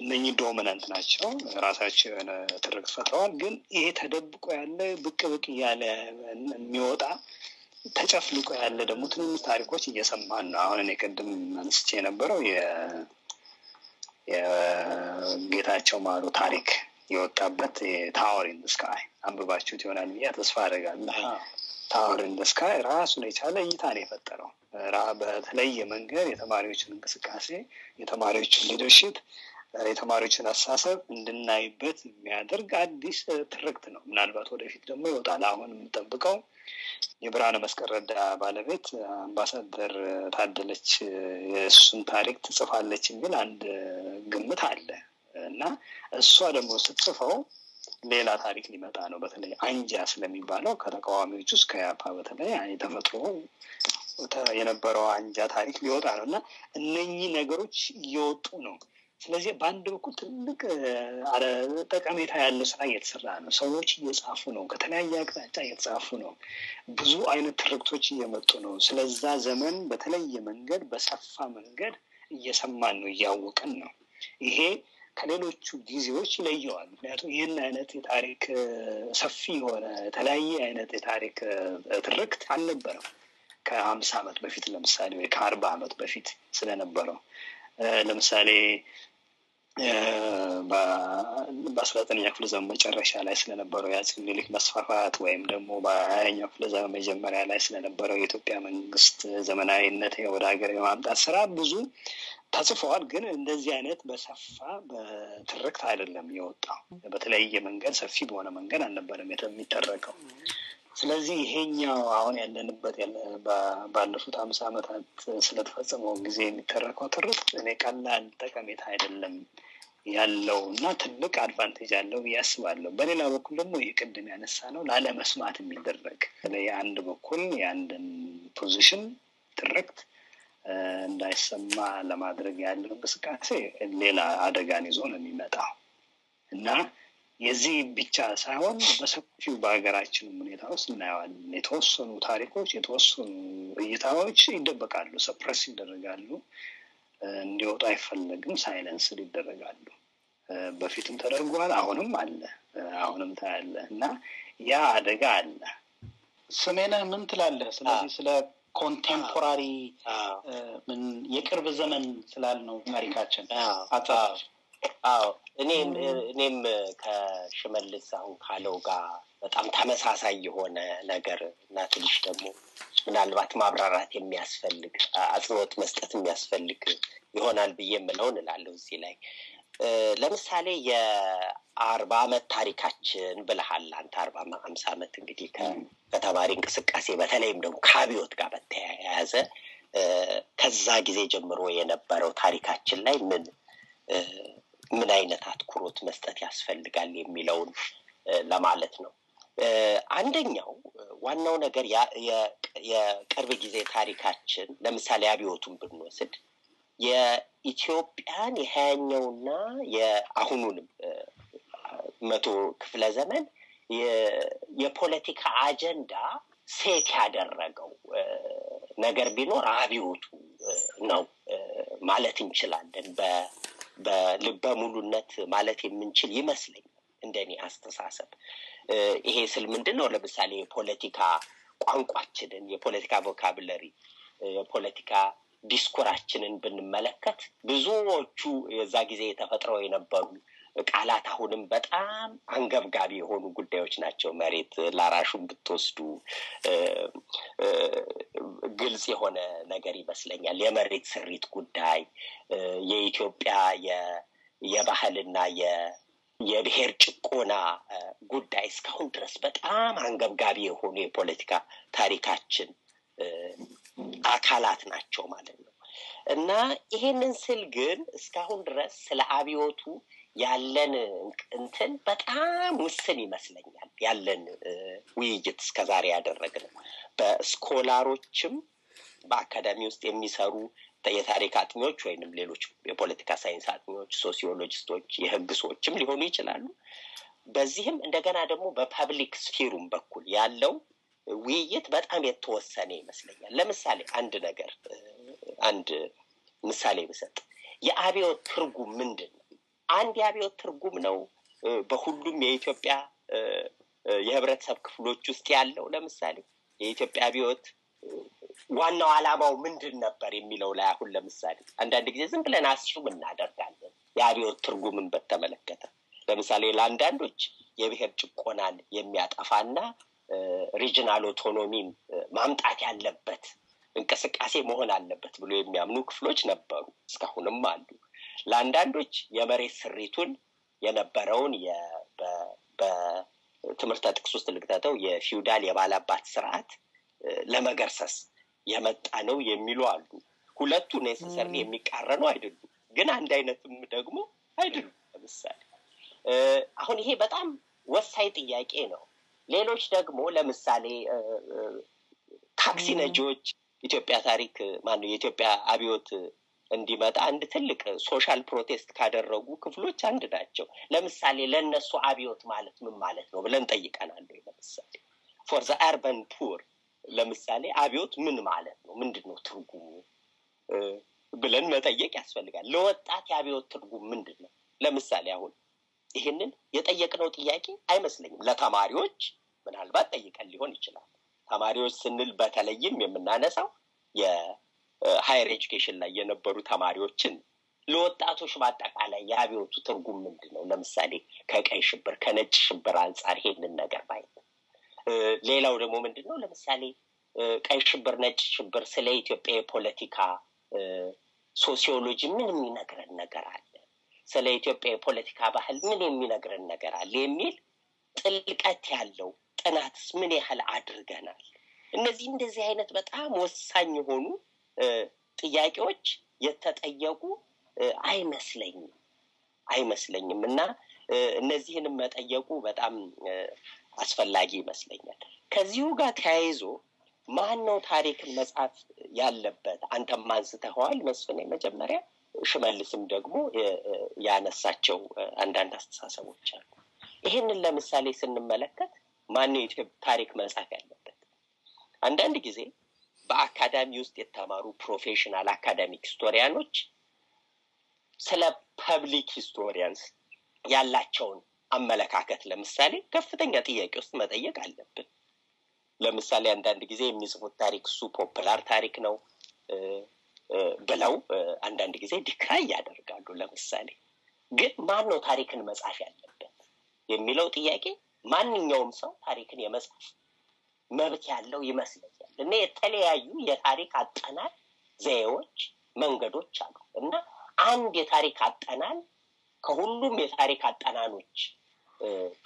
እነኚህ ዶሚናንት ናቸው፣ ራሳቸው የሆነ ትርክት ፈጥረዋል። ግን ይሄ ተደብቆ ያለ ብቅ ብቅ እያለ የሚወጣ ተጨፍልቆ ያለ ደግሞ ትንንሽ ታሪኮች እየሰማን ነው። አሁን እኔ ቅድም አንስቼ የነበረው የጌታቸው ማሩ ታሪክ የወጣበት ታወር ኢን ዘ ስካይ አንብባችሁት ይሆናል ብዬ ተስፋ አደርጋለሁ። ታወር ኢን ዘ ስካይ ራሱን የቻለ እይታ ነው የፈጠረው። በተለየ መንገድ የተማሪዎችን እንቅስቃሴ፣ የተማሪዎችን ሊደርሺፕ፣ የተማሪዎችን አስተሳሰብ እንድናይበት የሚያደርግ አዲስ ትርክት ነው። ምናልባት ወደፊት ደግሞ ይወጣል። አሁን የምንጠብቀው የብርሃነ መስቀል ረዳ ባለቤት አምባሳደር ታደለች የእሱን ታሪክ ትጽፋለች የሚል አንድ ግምት አለ እና እሷ ደግሞ ስትጽፈው ሌላ ታሪክ ሊመጣ ነው። በተለይ አንጃ ስለሚባለው ከተቃዋሚዎች ውስጥ ከያፓ በተለይ ተፈጥሮ የነበረው አንጃ ታሪክ ሊወጣ ነው እና እነኚህ ነገሮች እየወጡ ነው። ስለዚህ በአንድ በኩል ትልቅ ጠቀሜታ ያለው ስራ እየተሰራ ነው። ሰዎች እየጻፉ ነው፣ ከተለያየ አቅጣጫ እየተጻፉ ነው። ብዙ አይነት ትርክቶች እየመጡ ነው። ስለዛ ዘመን በተለየ መንገድ በሰፋ መንገድ እየሰማን ነው፣ እያወቅን ነው። ይሄ ከሌሎቹ ጊዜዎች ይለየዋል። ምክንያቱም ይህን አይነት የታሪክ ሰፊ የሆነ የተለያየ አይነት የታሪክ ትርክት አልነበረም ከ50 ዓመት በፊት ለምሳሌ ወይ ከ40 ዓመት በፊት ስለነበረው። ለምሳሌ በ19ኛው ክፍለ ዘመን መጨረሻ ላይ ስለነበረው የአፄ ምኒልክ መስፋፋት ወይም ደግሞ በ20ኛው ክፍለ ዘመን መጀመሪያ ላይ ስለነበረው የኢትዮጵያ መንግስት ዘመናዊነት ወደ ሀገር የማምጣት ስራ ብዙ ተጽፈዋል። ግን እንደዚህ አይነት በሰፋ በትርክት አይደለም የወጣው። በተለያየ መንገድ ሰፊ በሆነ መንገድ አልነበረም የሚተረከው። ስለዚህ ይሄኛው አሁን ያለንበት ባለፉት 50 ዓመታት ስለተፈጸመው ጊዜ የሚተረከው ትርክት እኔ ቀላል ጠቀሜታ አይደለም ያለው እና ትልቅ አድቫንቴጅ አለው ብዬ አስባለሁ። በሌላ በኩል ደግሞ የቅድም ያነሳ ነው ላለመስማት የሚደረግ የአንድ በኩል የአንድን ፖዚሽን ትርክት እንዳይሰማ ለማድረግ ያለው እንቅስቃሴ ሌላ አደጋን ይዞ ነው የሚመጣው እና የዚህ ብቻ ሳይሆን በሰፊው በሀገራችን ሁኔታ ውስጥ እናየዋለን። የተወሰኑ ታሪኮች፣ የተወሰኑ እይታዎች ይደበቃሉ፣ ሰፕረስ ይደረጋሉ፣ እንዲወጡ አይፈለግም፣ ሳይለንስ ይደረጋሉ። በፊትም ተደርጓል፣ አሁንም አለ፣ አሁንም ታያለ እና ያ አደጋ አለ። ስሜነህ ምን ትላለህ? ስለዚህ ስለ ኮንቴምፖራሪ ምን የቅርብ ዘመን ስላልነው ታሪካችን አጣጣፍ እኔም ከሽመልስ አሁን ካለው ጋር በጣም ተመሳሳይ የሆነ ነገር እና ትንሽ ደግሞ ምናልባት ማብራራት የሚያስፈልግ አጽንኦት መስጠት የሚያስፈልግ ይሆናል ብዬ የምለውን እላለሁ እዚህ ላይ። ለምሳሌ የ40 ዓመት ታሪካችን ብለሃል አንተ 40-50 ዓመት እንግዲህ ከተማሪ እንቅስቃሴ በተለይም ደግሞ ከአብዮት ጋር በተያያዘ ከዛ ጊዜ ጀምሮ የነበረው ታሪካችን ላይ ምን አይነት አትኩሮት መስጠት ያስፈልጋል የሚለውን ለማለት ነው። አንደኛው ዋናው ነገር የቅርብ ጊዜ ታሪካችን ለምሳሌ አብዮቱን ብንወስድ የኢትዮጵያን የ20ኛውና የአሁኑንም 100 ክፍለ ዘመን የፖለቲካ አጀንዳ ሴት ያደረገው ነገር ቢኖር አብዮቱ ነው ማለት እንችላለን። በልበ ሙሉነት ማለት የምንችል ይመስለኛል እንደኔ አስተሳሰብ። ይሄ ስል ምንድነው ለምሳሌ የፖለቲካ ቋንቋችንን የፖለቲካ ቮካቡላሪ የፖለቲካ ዲስኩራችንን ብንመለከት ብዙዎቹ የዛ ጊዜ ተፈጥረው የነበሩ ቃላት አሁንም በጣም አንገብጋቢ የሆኑ ጉዳዮች ናቸው። መሬት ላራሹን ብትወስዱ ግልጽ የሆነ ነገር ይመስለኛል። የመሬት ስሪት ጉዳይ፣ የኢትዮጵያ የባህልና የብሔር ጭቆና ጉዳይ እስካሁን ድረስ በጣም አንገብጋቢ የሆኑ የፖለቲካ ታሪካችን አካላት ናቸው ማለት ነው። እና ይሄንን ስል ግን እስካሁን ድረስ ስለ አብዮቱ ያለን እንትን በጣም ውስን ይመስለኛል። ያለን ውይይት እስከዛሬ ያደረግነው በስኮላሮችም በአካዳሚ ውስጥ የሚሰሩ የታሪክ አጥኚዎች ወይንም ሌሎች የፖለቲካ ሳይንስ አጥኚዎች፣ ሶሲዮሎጂስቶች፣ የህግ ሰዎችም ሊሆኑ ይችላሉ። በዚህም እንደገና ደግሞ በፐብሊክ ስፊሩም በኩል ያለው ውይይት በጣም የተወሰነ ይመስለኛል። ለምሳሌ አንድ ምሳሌ ብሰጥ የአብዮት ትርጉም ምንድን ነው? አንድ የአብዮት ትርጉም ነው በሁሉም የኢትዮጵያ የህብረተሰብ ክፍሎች ውስጥ ያለው። ለምሳሌ የኢትዮጵያ አብዮት ዋናው ዓላማው ምንድን ነበር የሚለው ላይ አሁን ለምሳሌ አንዳንድ ጊዜ ዝም ብለን አስዩም እናደርጋለን የአብዮት ትርጉምን በተመለከተ። ለምሳሌ ለአንዳንዶች የብሔር ጭቆናን የሚያጠፋና ሪጂናል ኦቶኖሚን ማምጣት ያለበት እንቅስቃሴ መሆን አለበት ብሎ የሚያምኑ ክፍሎች ነበሩ፣ እስካሁንም አሉ። ለአንዳንዶች የመሬት ስሪቱን የነበረውን በትምህርት ጥቅስ ውስጥ ልክተተው የፊውዳል የባላባት ስርዓት ለመገርሰስ የመጣ ነው የሚሉ አሉ። ሁለቱ ኔሰሰርሊ የሚቃረኑ አይደሉም፣ ግን አንድ አይነትም ደግሞ አይደሉም። ለምሳሌ አሁን ይሄ በጣም ወሳኝ ጥያቄ ነው። ሌሎች ደግሞ ለምሳሌ ታክሲ ነጂዎች ኢትዮጵያ ታሪክ የኢትዮጵያ አብዮት እንዲመጣ አንድ ትልቅ ሶሻል ፕሮቴስት ካደረጉ ክፍሎች አንድ ናቸው። ለምሳሌ ለነሱ አብዮት ማለት ምን ማለት ነው ብለን ጠይቀናል። ለምሳሌ for the urban poor ለምሳሌ አብዮት ምን ማለት ነው? ምንድነው ትርጉሙ ብለን መጠየቅ ያስፈልጋል። ለወጣት የአብዮት ትርጉም ምንድነው? ለምሳሌ አሁን ይሄንን የጠየቅነው ጥያቄ አይመስለኝም። ለተማሪዎች ምናልባት ጠይቀን ሊሆን ይችላል። ተማሪዎች ስንል በተለይም የምናነሳው የሃየር ኤጁኬሽን ላይ የነበሩ ተማሪዎችን። ለወጣቶች በአጠቃላይ የአብዮቱ ትርጉም ምንድነው? ለምሳሌ ከቀይ ሽብር ከነጭ ሽብር አንጻር ይሄንን ነገር ባይ። ሌላው ደግሞ ምንድነው? ለምሳሌ ቀይ ሽብር ነጭ ሽብር ስለ ኢትዮጵያ የፖለቲካ ሶሲዮሎጂ ምን የሚነግረን ነገር አለ? ስለ ኢትዮጵያ የፖለቲካ ባህል ምን የሚነግረን ነገር አለ የሚል ጥልቀት ያለው ጥናትስ ምን ያህል አድርገናል? እንደዚህ አይነት በጣም ወሳኝ የሆኑ ጥያቄዎች የተጠየቁ አይመስለኝም እና እነዚህንም መጠየቁ በጣም አስፈላጊ ይመስለኛል። ከዚሁ ጋር ተያይዞ ማነው ታሪክን መጻፍ ያለበት? አንተም አንስተኸዋል መስፍኔ፣ መጀመሪያ ሽመልስም ደግሞ ያነሳቸው አንዳንድ አስተሳሰቦች አሉ። ይሄንን ለምሳሌ ስንመለከት ማነው የኢትዮጵያ ታሪክ መጻፍ ያለበት? አንዳንድ ጊዜ በአካዳሚ ውስጥ የተማሩ ፕሮፌሽናል አካዳሚክ ሂስቶሪያኖች ስለ ፐብሊክ ሂስቶሪያንስ ያላቸውን አመለካከት ለምሳሌ ከፍተኛ ጥያቄ ውስጥ መጠየቅ አለብን። ለምሳሌ አንዳንድ ጊዜ የሚጽፉት ታሪክ እሱ ፖፑላር ታሪክ ነው ብለው አንዳንድ ጊዜ ዲክራይ ያደርጋሉ። ለምሳሌ ግን ማን ነው ታሪክን መጻፍ ያለበት የሚለው ጥያቄ ማንኛውም ሰው ታሪክን የመጻፍ መብት ያለው ይመስለኛል። እና የተለያዩ የታሪክ አጠናን ዘዬዎች መንገዶች አሉ እና አንድ የታሪክ አጠናን ከሁሉም የታሪክ አጠናኖች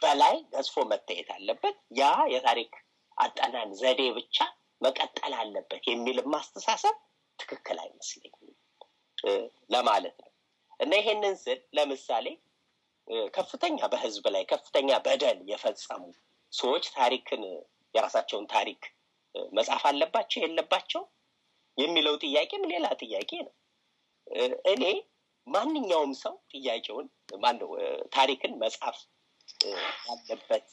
በላይ ገዝፎ መታየት አለበት። ያ የታሪክ አጠናን ዘዴ ብቻ መቀጠል አለበት የሚል ማስተሳሰብ ትክክል አይመስለኝም ለማለት ነው። እና ይሄንን ስል ለምሳሌ ከፍተኛ በህዝብ ላይ ከፍተኛ በደል የፈጸሙ ሰዎች ታሪክን የራሳቸውን ታሪክ መጻፍ አለባቸው የለባቸው የሚለው ጥያቄም ሌላ ጥያቄ ነው። እኔ ማንኛውም ሰው ጥያቄውን ማነው ታሪክን መጻፍ አለበት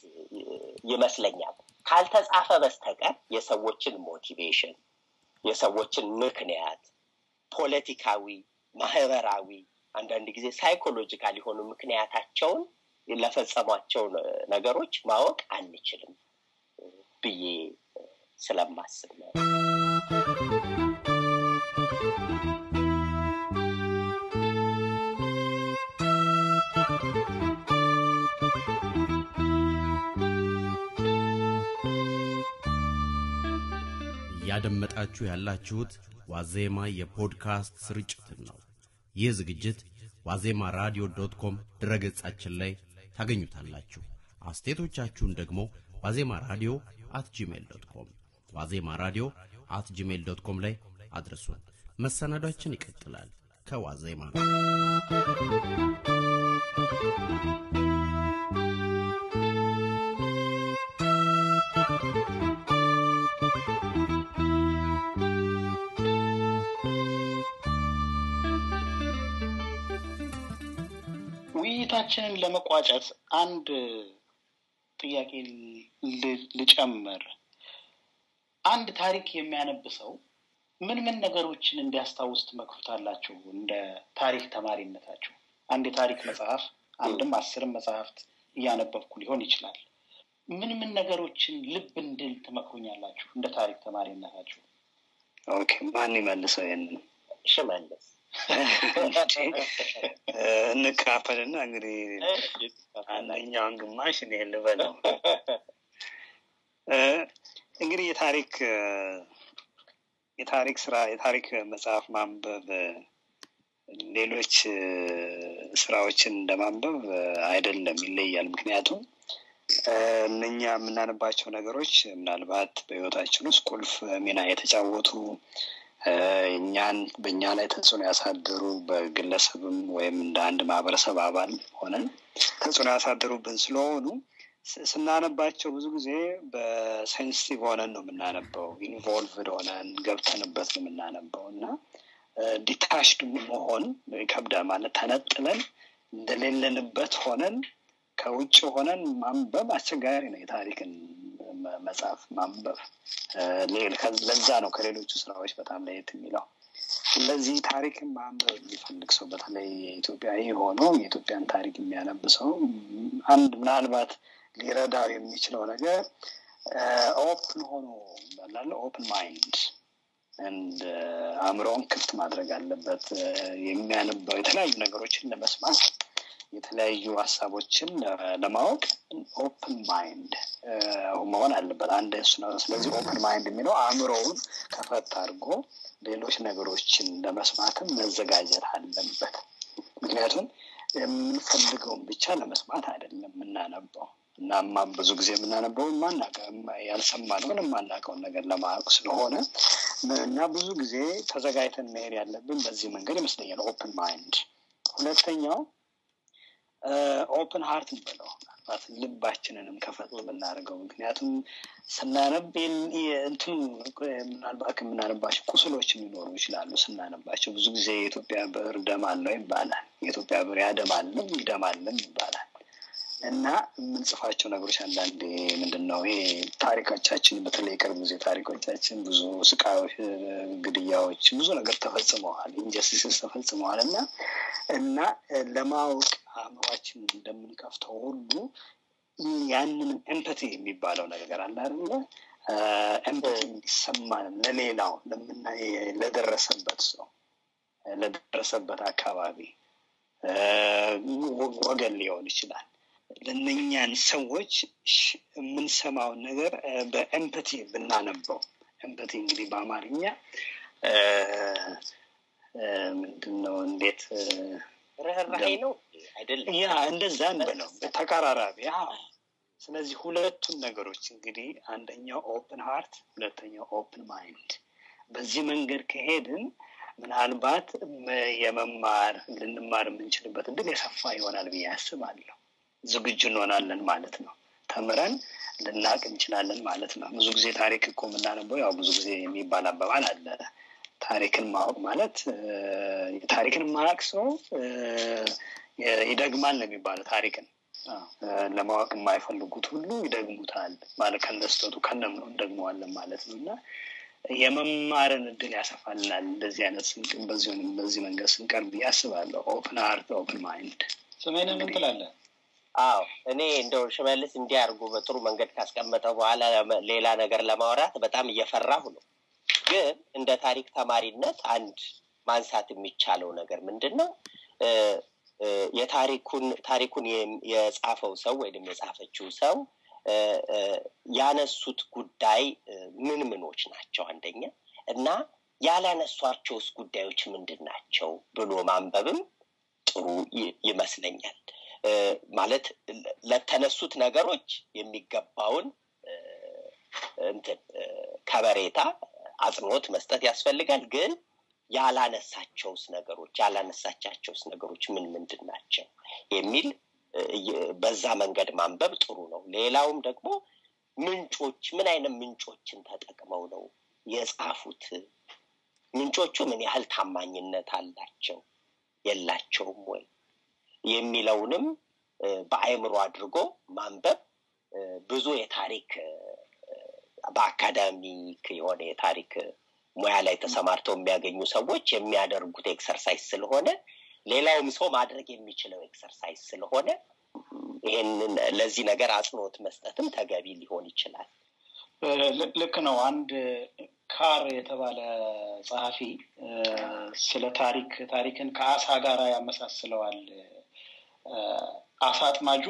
ይመስለኛል። ካልተጻፈ በስተቀር የሰዎችን ሞቲቬሽን የሰዎችን ምክንያት ፖለቲካዊ ማህበራዊ አንዳንድ ጊዜ ሳይኮሎጂካል የሆኑ ምክንያታቸውን ለፈጸሟቸው ነገሮች ማወቅ አንችልም ብዬ ስለማስብ ነው። ያደመጣችሁ ያላችሁት ዋዜማ የፖድካስት ስርጭትን ነው። ይህ ዝግጅት wazemaradio.com ድረገጻችን ላይ ታገኙታላችሁ። አስተያየቶቻችሁን ደግሞ wazemaradio@gmail.com wazemaradio@gmail.com ላይ አድርሱን። መሰናዷችን ይቀጥላል። ከዋዜማ ውይይታችንን ለመቋጨት አንድ ጥያቄ ልጨምር። አንድ ታሪክ የሚያነብሰው ምን ነገሮችን እንዲያስታውስ ትመክሩታላችሁ? እንደ ታሪክ ተማሪነታችሁ አንድ የታሪክ መጽሐፍ አንድም 10 መጽሐፍት እያነበብኩ ሊሆን ይችላል። ምን ነገሮችን ልብ እንድል ትመክሩኛላችሁ እንደ ታሪክ ተማሪነታችሁ? ኦኬ ማን ይመልሰው? ይሄንን ሽመልስ እንካፈልና እንግዲህ አንደኛውን ግማሽ እኔ ልበለው። እንግዲህ የታሪክ ስራ የታሪክ መጽሐፍ ማንበብ ሌሎች ስራዎችን እንደማንበብ አይደለም፣ ይለያል። ምክንያቱም እነኛ የምናነባቸው ነገሮች ምናልባት በህይወታችን ውስጥ ቁልፍ ሚና የተጫወቱ በእኛ ላይ ተጽዕኖ ያሳደሩ በግለሰብም ወይም እንደ አንድ ማህበረሰብ አባል ሆነን ተጽዕኖ ያሳደሩብን ስለሆኑ ስናነባቸው ብዙ ጊዜ በሴንሲቲቭ ሆነን ነው የምናነበው። ኢንቮልቭድ ሆነን ገብተንበት ነው የምናነበው እና ዲታችድ መሆን ይከብዳል። ማለት ተነጥለን እንደሌለንበት ሆነን ከውጭ ሆነን ማንበብ አስቸጋሪ ነው። የታሪክን መጽሐፍ ማንበብ ለዛ ነው ከሌሎቹ ስራዎች በጣም ለየት የሚለው። ስለዚህ ታሪክን ማንበብ የሚፈልግ ሰው በተለይ ኢትዮጵያዊ ሆኖ የኢትዮጵያን ታሪክ የሚያነብ ሰው አንድ ምናልባት ሊረዳው የሚችለው ነገር ኦፕን ሆኖ ኦፕን ማይንድ and አእምሮን ክፍት ማድረግ አለበት። የሚያነባው የተለያዩ ነገሮችን ለመስማት የተለያዩ ሐሳቦችን ለማወቅ ኦፕን ማይንድ መሆን አለበት። አንድ እሱ ነው። ስለዚህ ኦፕን ማይንድ የሚለው አእምሮውን ከፈት አድርጎ ሌሎች ነገሮችን ለመስማትም መዘጋጀት አለበት። ምክንያቱም የምንፈልገውን ብቻ ለመስማት አይደለም የምናነበው እና ብዙ ጊዜ የምናነበው ያልሰማነውን የማናውቀውን ነገር ለማወቅ ስለሆነ እና ብዙ ጊዜ ተዘጋጅተን መሄድ ያለብን በዚህ መንገድ ይመስለኛል። ኦፕን ማይንድ። ሁለተኛው ኦፕን ሃርት እንበለው፣ ልባችንንም ከፈት ብናደርገው። ምክንያቱም ስናነብ ምናልባት የምናነባቸው ቁስሎች ሊኖሩ ይችላሉ። ስናነባቸው ብዙ ጊዜ የኢትዮጵያ ብዕር ደም አለው ይባላል። የኢትዮጵያ ብዕር ያደማልም ይደማልም ይባላል እና የምንጽፋቸው ነገሮች አንዳንዴ ምንድነው ይሄ ታሪኮቻችን በተለይ ቅርብ ጊዜ ታሪኮቻችን ብዙ ስቃዮች፣ ግድያዎች፣ ብዙ ነገር ተፈጽመዋል፣ ኢንጀስቲስስ ተፈጽመዋል እና ለማወቅ አእምሯችን እንደምንከፍተው ሁሉ ያንን ኤምፓቲ የሚባለው ነገር አለ አይደል? ኤምፓቲ እንዲሰማን ለሌላው ለደረሰበት ሰው ለደረሰበት አካባቢ ወገን ሊሆን ይችላል ለነኛን ሰዎች የምንሰማውን ነገር በኤምፓቲ ብናነበው ኤምፓቲ እንግዲህ በአማርኛ ምንድነው እንዴት ርህራሄ ነው አይደለም ያ እንደዛ እንበለው በተቀራራቢ ስለዚህ ሁለቱም ነገሮች እንግዲህ አንደኛው ኦፕን ሃርት ሁለተኛው ኦፕን ማይንድ በዚህ መንገድ ከሄድን ምናልባት ልንማር የምንችልበት እድል የሰፋ ይሆናል ብዬ አስባለሁ ዝግጁ እንሆናለን ማለት ነው ተምረን ልናቅ እንችላለን ማለት ነው ብዙ ጊዜ ታሪክ እኮ የምናነበው ያው ብዙ ጊዜ የሚባል አባባል አለ ታሪክን ማወቅ ማለት ታሪክን ማወቅ ሰው ይደግማል ነው የሚባለው ታሪክን ለማወቅ የማይፈልጉት ሁሉ ይደግሙታል ማለት ከነስተቱ ከነምኑ እንደግመዋለን ማለት ነውና የመማርን እድል ያሰፋልናል እንደዚህ አይነት ስንቅም በዚህ መንገድ ስንቀርብ ያስባለሁ ኦፕን ሃርት ኦፕን ማይንድ ሰሜን ምን ትላለህ እኔ እንደው ሽመልስ እንዲያርጉ በጥሩ መንገድ ካስቀመጠው በኋላ ሌላ ነገር ለማውራት በጣም እየፈራሁ ነው ግን እንደ ታሪክ ተማሪነት አንድ ማንሳት የሚቻለው ነገር ምንድነው ታሪኩን የጻፈው ሰው ወይንም የጻፈችው ሰው ያነሱት ጉዳይ ምኖች ናቸው አንደኛ እና ያላነሷቸውስ ጉዳዮች ምንድናቸው ብሎ ማንበብም ጥሩ ይመስለኛል ማለት ለተነሱት ነገሮች የሚገባውን ከበሬታ አጽንኦት መስጠት ያስፈልጋል ግን ያላነሳቸውስ ነገሮች ምንድናቸው የሚል በዛ መንገድ ማንበብ ጥሩ ነው ሌላውም ደግሞ ምንጮች ምን አይነት ምንጮችን ተጠቅመው ነው የጻፉት ምንጮቹ ምን ያህል ታማኝነት አላቸው የላቸውም ወይ የሚለውንም በአይምሮ አድርጎ ማንበብ ብዙ የታሪክ በአካዳሚክ የሆነ የታሪክ ሙያ ላይ ተሰማርተው የሚያገኙ ሰዎች የሚያደርጉት ኤክሰርሳይዝ ስለሆነ ሌላውም ሰው ማድረግ የሚችለው ኤክሰርሳይዝ ስለሆነ ይሄንን ለዚህ ነገር አጽንኦት መስጠትም ተገቢ ሊሆን ይችላል ልክ ነው አንድ ካር የተባለ ጸሐፊ ስለ ታሪክን ከአሳ ጋር ያመሳስለዋል አሳ አጥማጁ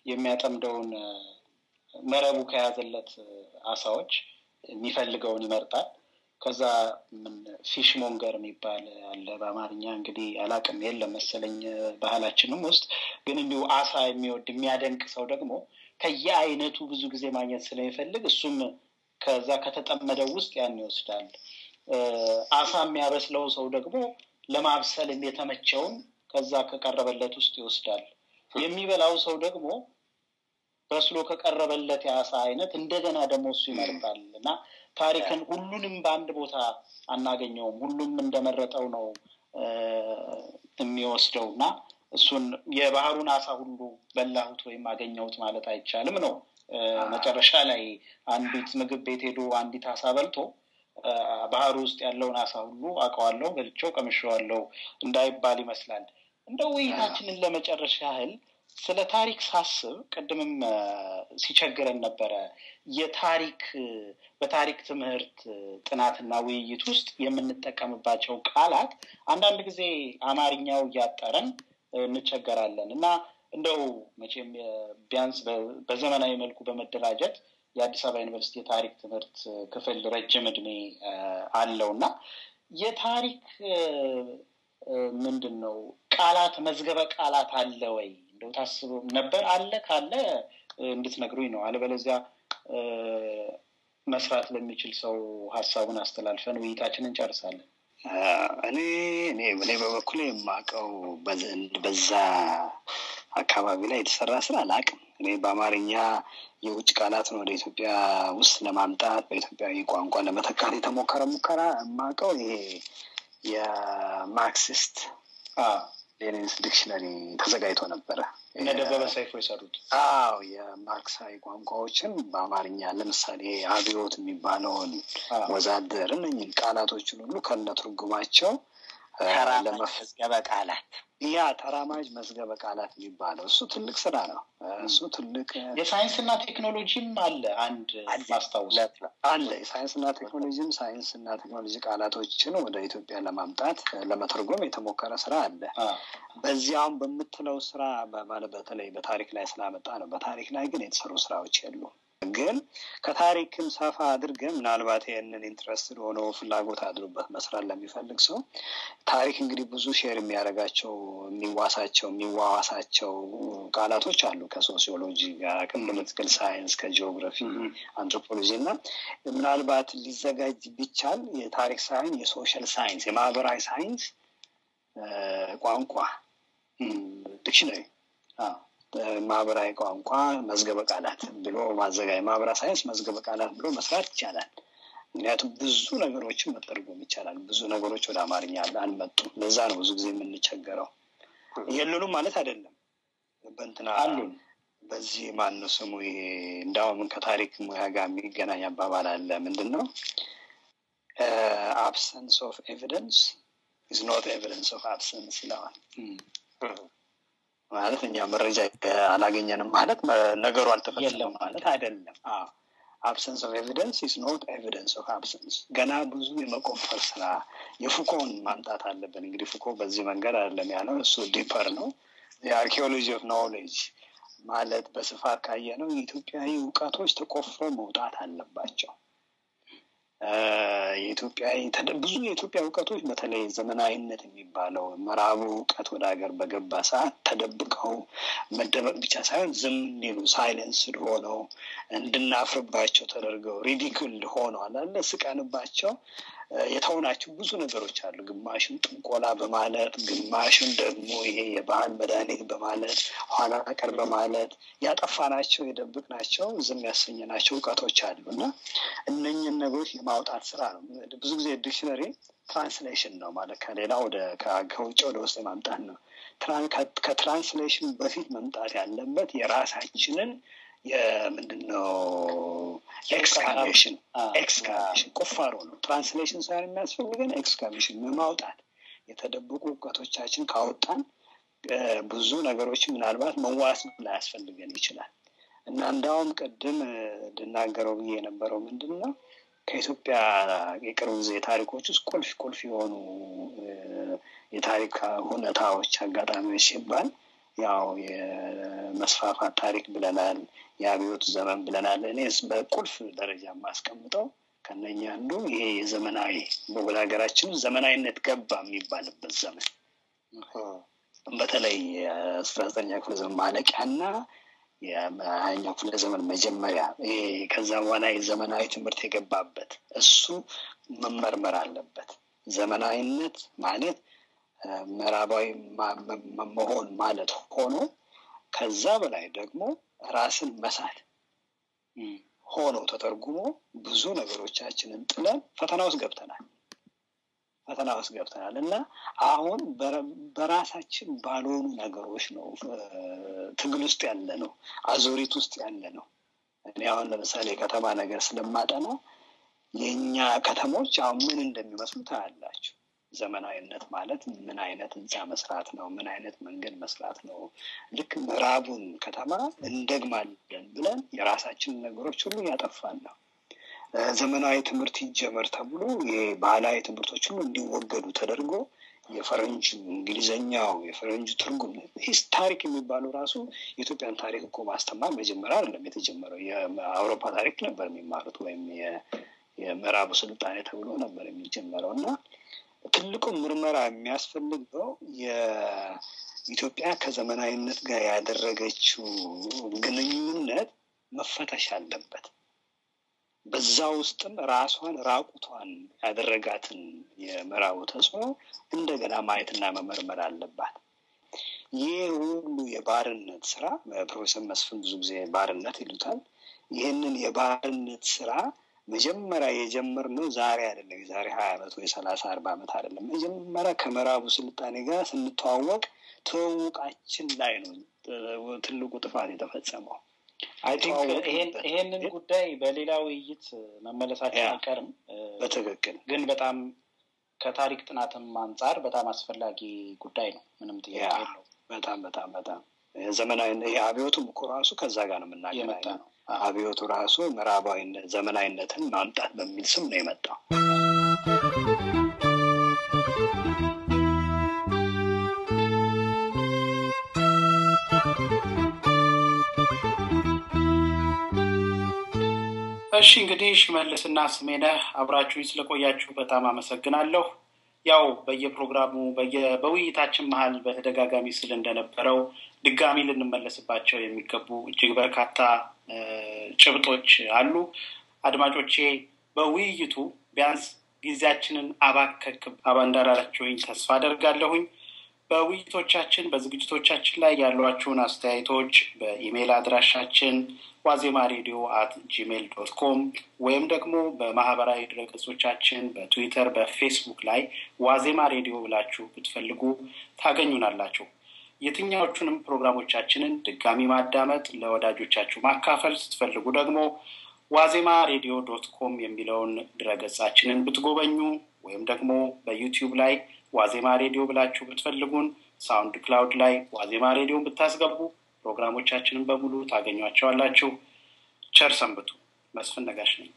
የሚያጠምደውን መረቡ ከያዘለት አሳዎች የሚፈልገውን ይመርጣል ከዛ ፊሽ ሞንገር የሚባል አለ በአማርኛ እንግዲህ አላቅም የለም መሰለኝ ባህላችንም ውስጥ ግን እንዲሁ አሳ የሚወድ የሚያደንቅ ሰው ደግሞ ከየአይነቱ ብዙ ጊዜ ማግኘት ስለሚፈልግ እሱም ከዛ ከተጠመደው ውስጥ ያን ይወስዳል አሳ የሚያበስለው ሰው ደግሞ ለማብሰል የተመቸውን ከዛ ከቀረበለት ውስጥ ይወስዳል የሚበላው ሰው ደግሞ በስሎ ከቀረበለት የአሳ አይነት እንደገና ደግሞ እሱ ይመርጣልና ታሪክን ሁሉንም በአንድ ቦታ አናገኘውም ሁሉም እንደመረጠው ነው የሚወስደውና እሱን የባህሩን አሳ ሁሉ በላሁት ወይም አገኘሁት ማለት አይቻልም ነው መጨረሻ ላይ አንዲት ምግብ ቤት ሄዶ አንዲት አሳ በልቶ ባህሩ ውስጥ ያለውን አሳ ሁሉ አውቀዋለሁ በልቼው ቀምሼዋለሁ እንዳይባል ይመስላል እንደው ውይይታችንን ለመጨረሻ ያህል ስለ ታሪክ ሳስብ ቀደምም ሲቸገረን ነበር በታሪክ ትምህርት ጥናትና ውይይት ውስጥ የምንጠቀምባቸው ቃላት አንዳንድ ጊዜ አማርኛው ያጠረን እንቸገራለን እና እንደው መቼም ቢያንስ በዘመናዊ መልኩ በመደራጀት የአዲስ አበባ ዩኒቨርሲቲ የታሪክ ትምህርት ክፍል ረጅም እድሜ አለውና የታሪክ ምንድነው ቃላት መዝገበ ቃላት አለ ወይ እንደው ታስቡ ነበር አለ ካለ እንድትነግሩኝ ነው አለበለዚያ መስራት ለሚችል ሰው ሐሳቡን አስተላልፈን ውይይታችንን እንጨርሳለን እኔ በበኩሌ የማውቀው በዛ አካባቢ ላይ የተሰራ ስራ አላውቅም እኔ በአማርኛ የውጭ ቃላትን ወደ ኢትዮጵያ ውስጥ ለማምጣት በኢትዮጵያዊ ቋንቋ ለመተካት የተሞከረ ሙከራ የማውቀው ይሄ የማርክሲስት ሌኒንስ ዲክሽነሪ ተዘጋጅቶ ነበረ ደበበ ሰይፉ የሰሩት የማርክሳዊ ቋንቋዎችን በአማርኛ ለምሳሌ አብዮት የሚባለውን ወዛደር እነኝን ቃላቶችን ሁሉ ከነትርጉማቸው መዝገበ ቃላት ያ ተራማጅ መዝገበ ቃላት የሚባለው እሱ ትልቅ ስራ ነው። እሱ ትልቅ የሳይንስና ቴክኖሎጂም አለ። አንድ ማስታወስ አለ። የሳይንስና ቴክኖሎጂ ቃላቶችን ወደ ኢትዮጵያ ለማምጣት ለመተርጎም የተሞከረ ስራ አለ። በዚያም በምትለው ስራ በተለይ በታሪክ ላይ ስላመጣ ነው። በታሪክ ላይ ግን የተሰሩ ስራዎች የሉም። ግን ከታሪክም ሰፋ አድርገን ምናልባት ይሄንን ኢንትረስትድ ሆኖ ፍላጎት አድሮበት መስራት ለሚፈልግ ሰው ታሪክ እንግዲህ ብዙ ሼር የሚያደርጋቸው የሚዋዋሳቸው ቃላቶች አሉ ከሶሲዮሎጂ ጋር፣ ከፖለቲካል ሳይንስ፣ ከጂኦግራፊ፣ አንትሮፖሎጂ እና ምናልባት ሊዘጋጅ ቢቻል የታሪክ ሳይንስ፣ የሶሻል ሳይንስ፣ የማህበራዊ ሳይንስ ቋንቋ ዲክሽነሪ ማህበራዊ ቋንቋ መዝገበ ቃላት ብሎ ማዘጋጀት፣ ማህበራዊ ሳይንስ መዝገበ ቃላት ብሎ መስራት ይቻላል። ምክንያቱም ብዙ ነገሮችን መተርጎም ይቻላል። ብዙ ነገሮች ወደ አማርኛ አልመጡም። ለዛ ነው ብዙ ጊዜ የምንቸገረው። የሉንም ማለት አይደለም። በእንትና አሉን። በዚህ ማነው ስሙ ይሄ እንዳውም ከታሪክ ሙያ ጋር የሚገናኝ አባባል አለ። ምንድነው? absence of evidence is not evidence of absence ይላል። ማለት እኛ መረጃ አላገኘንም ማለት ነገሩ አልተፈጸመም ማለት አይደለም። absence of evidence is not evidence of absence። ገና ብዙ የመቆፈር ስራ የፉኮን ማምጣት አለብን። እንግዲህ ፉኮ በዚህ መንገድ አይደለም ያለው፣ እሱ ዲፐር ነው። የአርኪኦሎጂ ኦፍ ኖሌጅ ማለት በስፋት ካየነው የኢትዮጵያዊ ዕውቀቶች ተቆፍረው መውጣት አለባቸው። ብዙ የኢትዮጵያ ዕውቀቶች በተለይ ዘመናዊነት የሚባለው ምዕራቡ ዕውቀት ወደ ሀገር በገባ ሰዓት ተደብቀው መደበቅ ብቻ ሳይሆን ዝም እንዲሉ ሳይለንስድ ሆነው እንድናፍርባቸው ተደርገው ሪዲክልድ ሆነው አላለ ስቀንባቸው የተውናቸው ብዙ ነገሮች አሉ። ግማሽን ጥንቆላ በማለት ግማሽን ደግሞ ይሄ የባህል መድኃኒት በማለት ኋላ ቀር በማለት ያጠፋናቸው የደብቅናቸው ዝም ያሰኘናቸው ዕውቀቶች አሉና እነኝህን ነገሮች የማውጣት ስራ ነው። ብዙ ጊዜ ዲክሽነሪ ትራንስሌሽን ነው ማለት ከሌላ ወደ ከውጭ ወደ ውስጥ ማምጣት ነው። ከትራንስሌሽን በፊት መምጣት ያለበት የራሳችንን የምንድነው ኤክስካቬሽን ቁፋሮ ነው። ትራንስሌሽን ሳይሆን የሚያስፈልገን ኤክስካቬሽን ማውጣት። የተደበቁ ዕውቀቶቻችን ካወጣን ብዙ ነገሮች ምናልባት መዋስ ላይ ያስፈልገን ይችላል እና እንዳውም ቅድም ልናገረው ብዬ የነበረው ምንድነው ከኢትዮጵያ የቅርብ ጊዜ ታሪኮች ውስጥ ቁልፍ የሆኑ የታሪክ ሁኔታዎች አጋጣሚዎች ሲባል ያው የመስፋፋት ታሪክ ብለናል፣ የአብዮት ዘመን ብለናል። እኔስ በቁልፍ ደረጃ ማስቀምጠው ከነኛ አንዱ ይሄ የዘመናዊ ወደ ሀገራችን ዘመናዊነት ገባ የሚባልበት ዘመን በተለይ 19ኛ ክፍለ ዘመን ማለቂያና የ20ኛው ክፍለ ዘመን መጀመሪያ ከዛ በኋላ የዘመናዊ ትምህርት የገባበት እሱ መመርመር አለበት። ዘመናዊነት ማለት ምዕራባዊ መሆን ማለት ሆኖ ከዛ በላይ ደግሞ ራስን መሳት ሆኖ ተተርጉሞ ብዙ ነገሮቻችንን ጥለን ፈተና ውስጥ ገብተናል እና አሁን በራሳችን ባልሆኑ ነገሮች ነው ትግል ውስጥ ያለ ነው፣ አዙሪት ውስጥ ያለ ነው። እኔ አሁን ለምሳሌ ከተማ ነገር ስለማጠና የኛ ከተሞች አሁን ምን እንደሚመስሉ ታያላችሁ። ዘመናዊነት ማለት ምን አይነት ህንጻ መስራት ነው፣ ምን አይነት መንገድ መስራት ነው። ልክ ምዕራቡን ከተማ እንደግማለን ብለን የራሳችንን ነገሮች ሁሉ ያጠፋን ነው። ዘመናዊ ትምህርት ይጀመር ተብሎ የባህላዊ ትምህርቶች ሁሉ እንዲወገዱ ተደርጎ የፈረንጅ እንግሊዘኛው የፈረንጅ ትርጉም ታሪክ የሚባለው ራሱ የኢትዮጵያን ታሪክ እኮ ማስተማር መጀመሪያ አይደለም የተጀመረው። የአውሮፓ ታሪክ ነበር የሚማሩት ወይም የምዕራቡ ስልጣኔ ተብሎ ነበር የሚጀመረው እና ትልቁ ምርመራ የሚያስፈልገው የኢትዮጵያ ከዘመናዊነት ጋር ያደረገችው ግንኙነት መፈተሽ አለበት። በዛ ውስጥም ራሷን ራቁቷን ያደረጋትን የምዕራቡ ተጽዕኖ እንደገና ማየትና መመርመር አለባት። ይህ ሁሉ የባርነት ስራ ፕሮፌሰር መስፍን ብዙ ጊዜ ባርነት ይሉታል። ይህንን የባርነት ስራ መጀመሪያ የጀመርነው ዛሬ አይደለም፣ የዛሬ 20 ዓመት ወይ 30 40 ዓመት አይደለም። መጀመሪያ ከምዕራቡ ስልጣኔ ጋር ስንተዋወቅ ትውውቃችን ላይ ነው ትልቁ ጥፋት የተፈጸመው። አይ ቲንክ ይሄንን ጉዳይ በሌላ ውይይት መመለሳችን አይቀርም። በትክክል ግን በጣም ከታሪክ ጥናትም አንጻር በጣም አስፈላጊ ጉዳይ ነው። ምንም ጥያቄ የለውም። በጣም ዘመናዊ አብዮቱም እኮ ራሱ ከዛ ጋር ነው የምናገናኘው። አብዮቱ ራሱ ምዕራባዊነት ዘመናዊነትን ማምጣት በሚል ስም ነው የመጣው። እሺ እንግዲህ ሽመልስና ስሜነህ አብራችሁኝ ስለቆያችሁ በጣም አመሰግናለሁ። ያው በየፕሮግራሙ በውይይታችን መሃል በተደጋጋሚ ስለ እንደነበረው ድጋሚ ልንመለስባቸው የሚገቡ እጅግ በርካታ ጭብጦች አሉ። አድማጮቼ በውይይቱ ቢያንስ ጊዜያችንን አባንዳራላችሁኝ ተስፋ አደርጋለሁኝ። በውይይቶቻችን በዝግጅቶቻችን ላይ ያሏችሁን አስተያየቶች በኢሜል አድራሻችን wazemaRadio@gmail.com ወይም ደግሞ በማህበራዊ ድረገጾቻችን በትዊተር በፌስቡክ ላይ ዋዜማ ሬዲዮ ብላችሁ ብትፈልጉ ታገኙናላችሁ። የትኛዎቹንም ፕሮግራሞቻችንን ድጋሚ ማዳመጥ ለወዳጆቻችሁ ማካፈል ስትፈልጉ ደግሞ wazemaRadio.com የሚለውን ድረገጻችንን ብትጎበኙ ወይም ደግሞ በዩቲዩብ ላይ ዋዜማ ሬዲዮ ብላችሁ ብትፈልጉን ሳውንድ ክላውድ ላይ ዋዜማ ሬዲዮን ብታስገቡ ፕሮግራሞቻችንን በሙሉ ታገኙዋቸዋላችሁ። ቸር ሰንብቱ። መስፍን ነጋሽ ነኝ።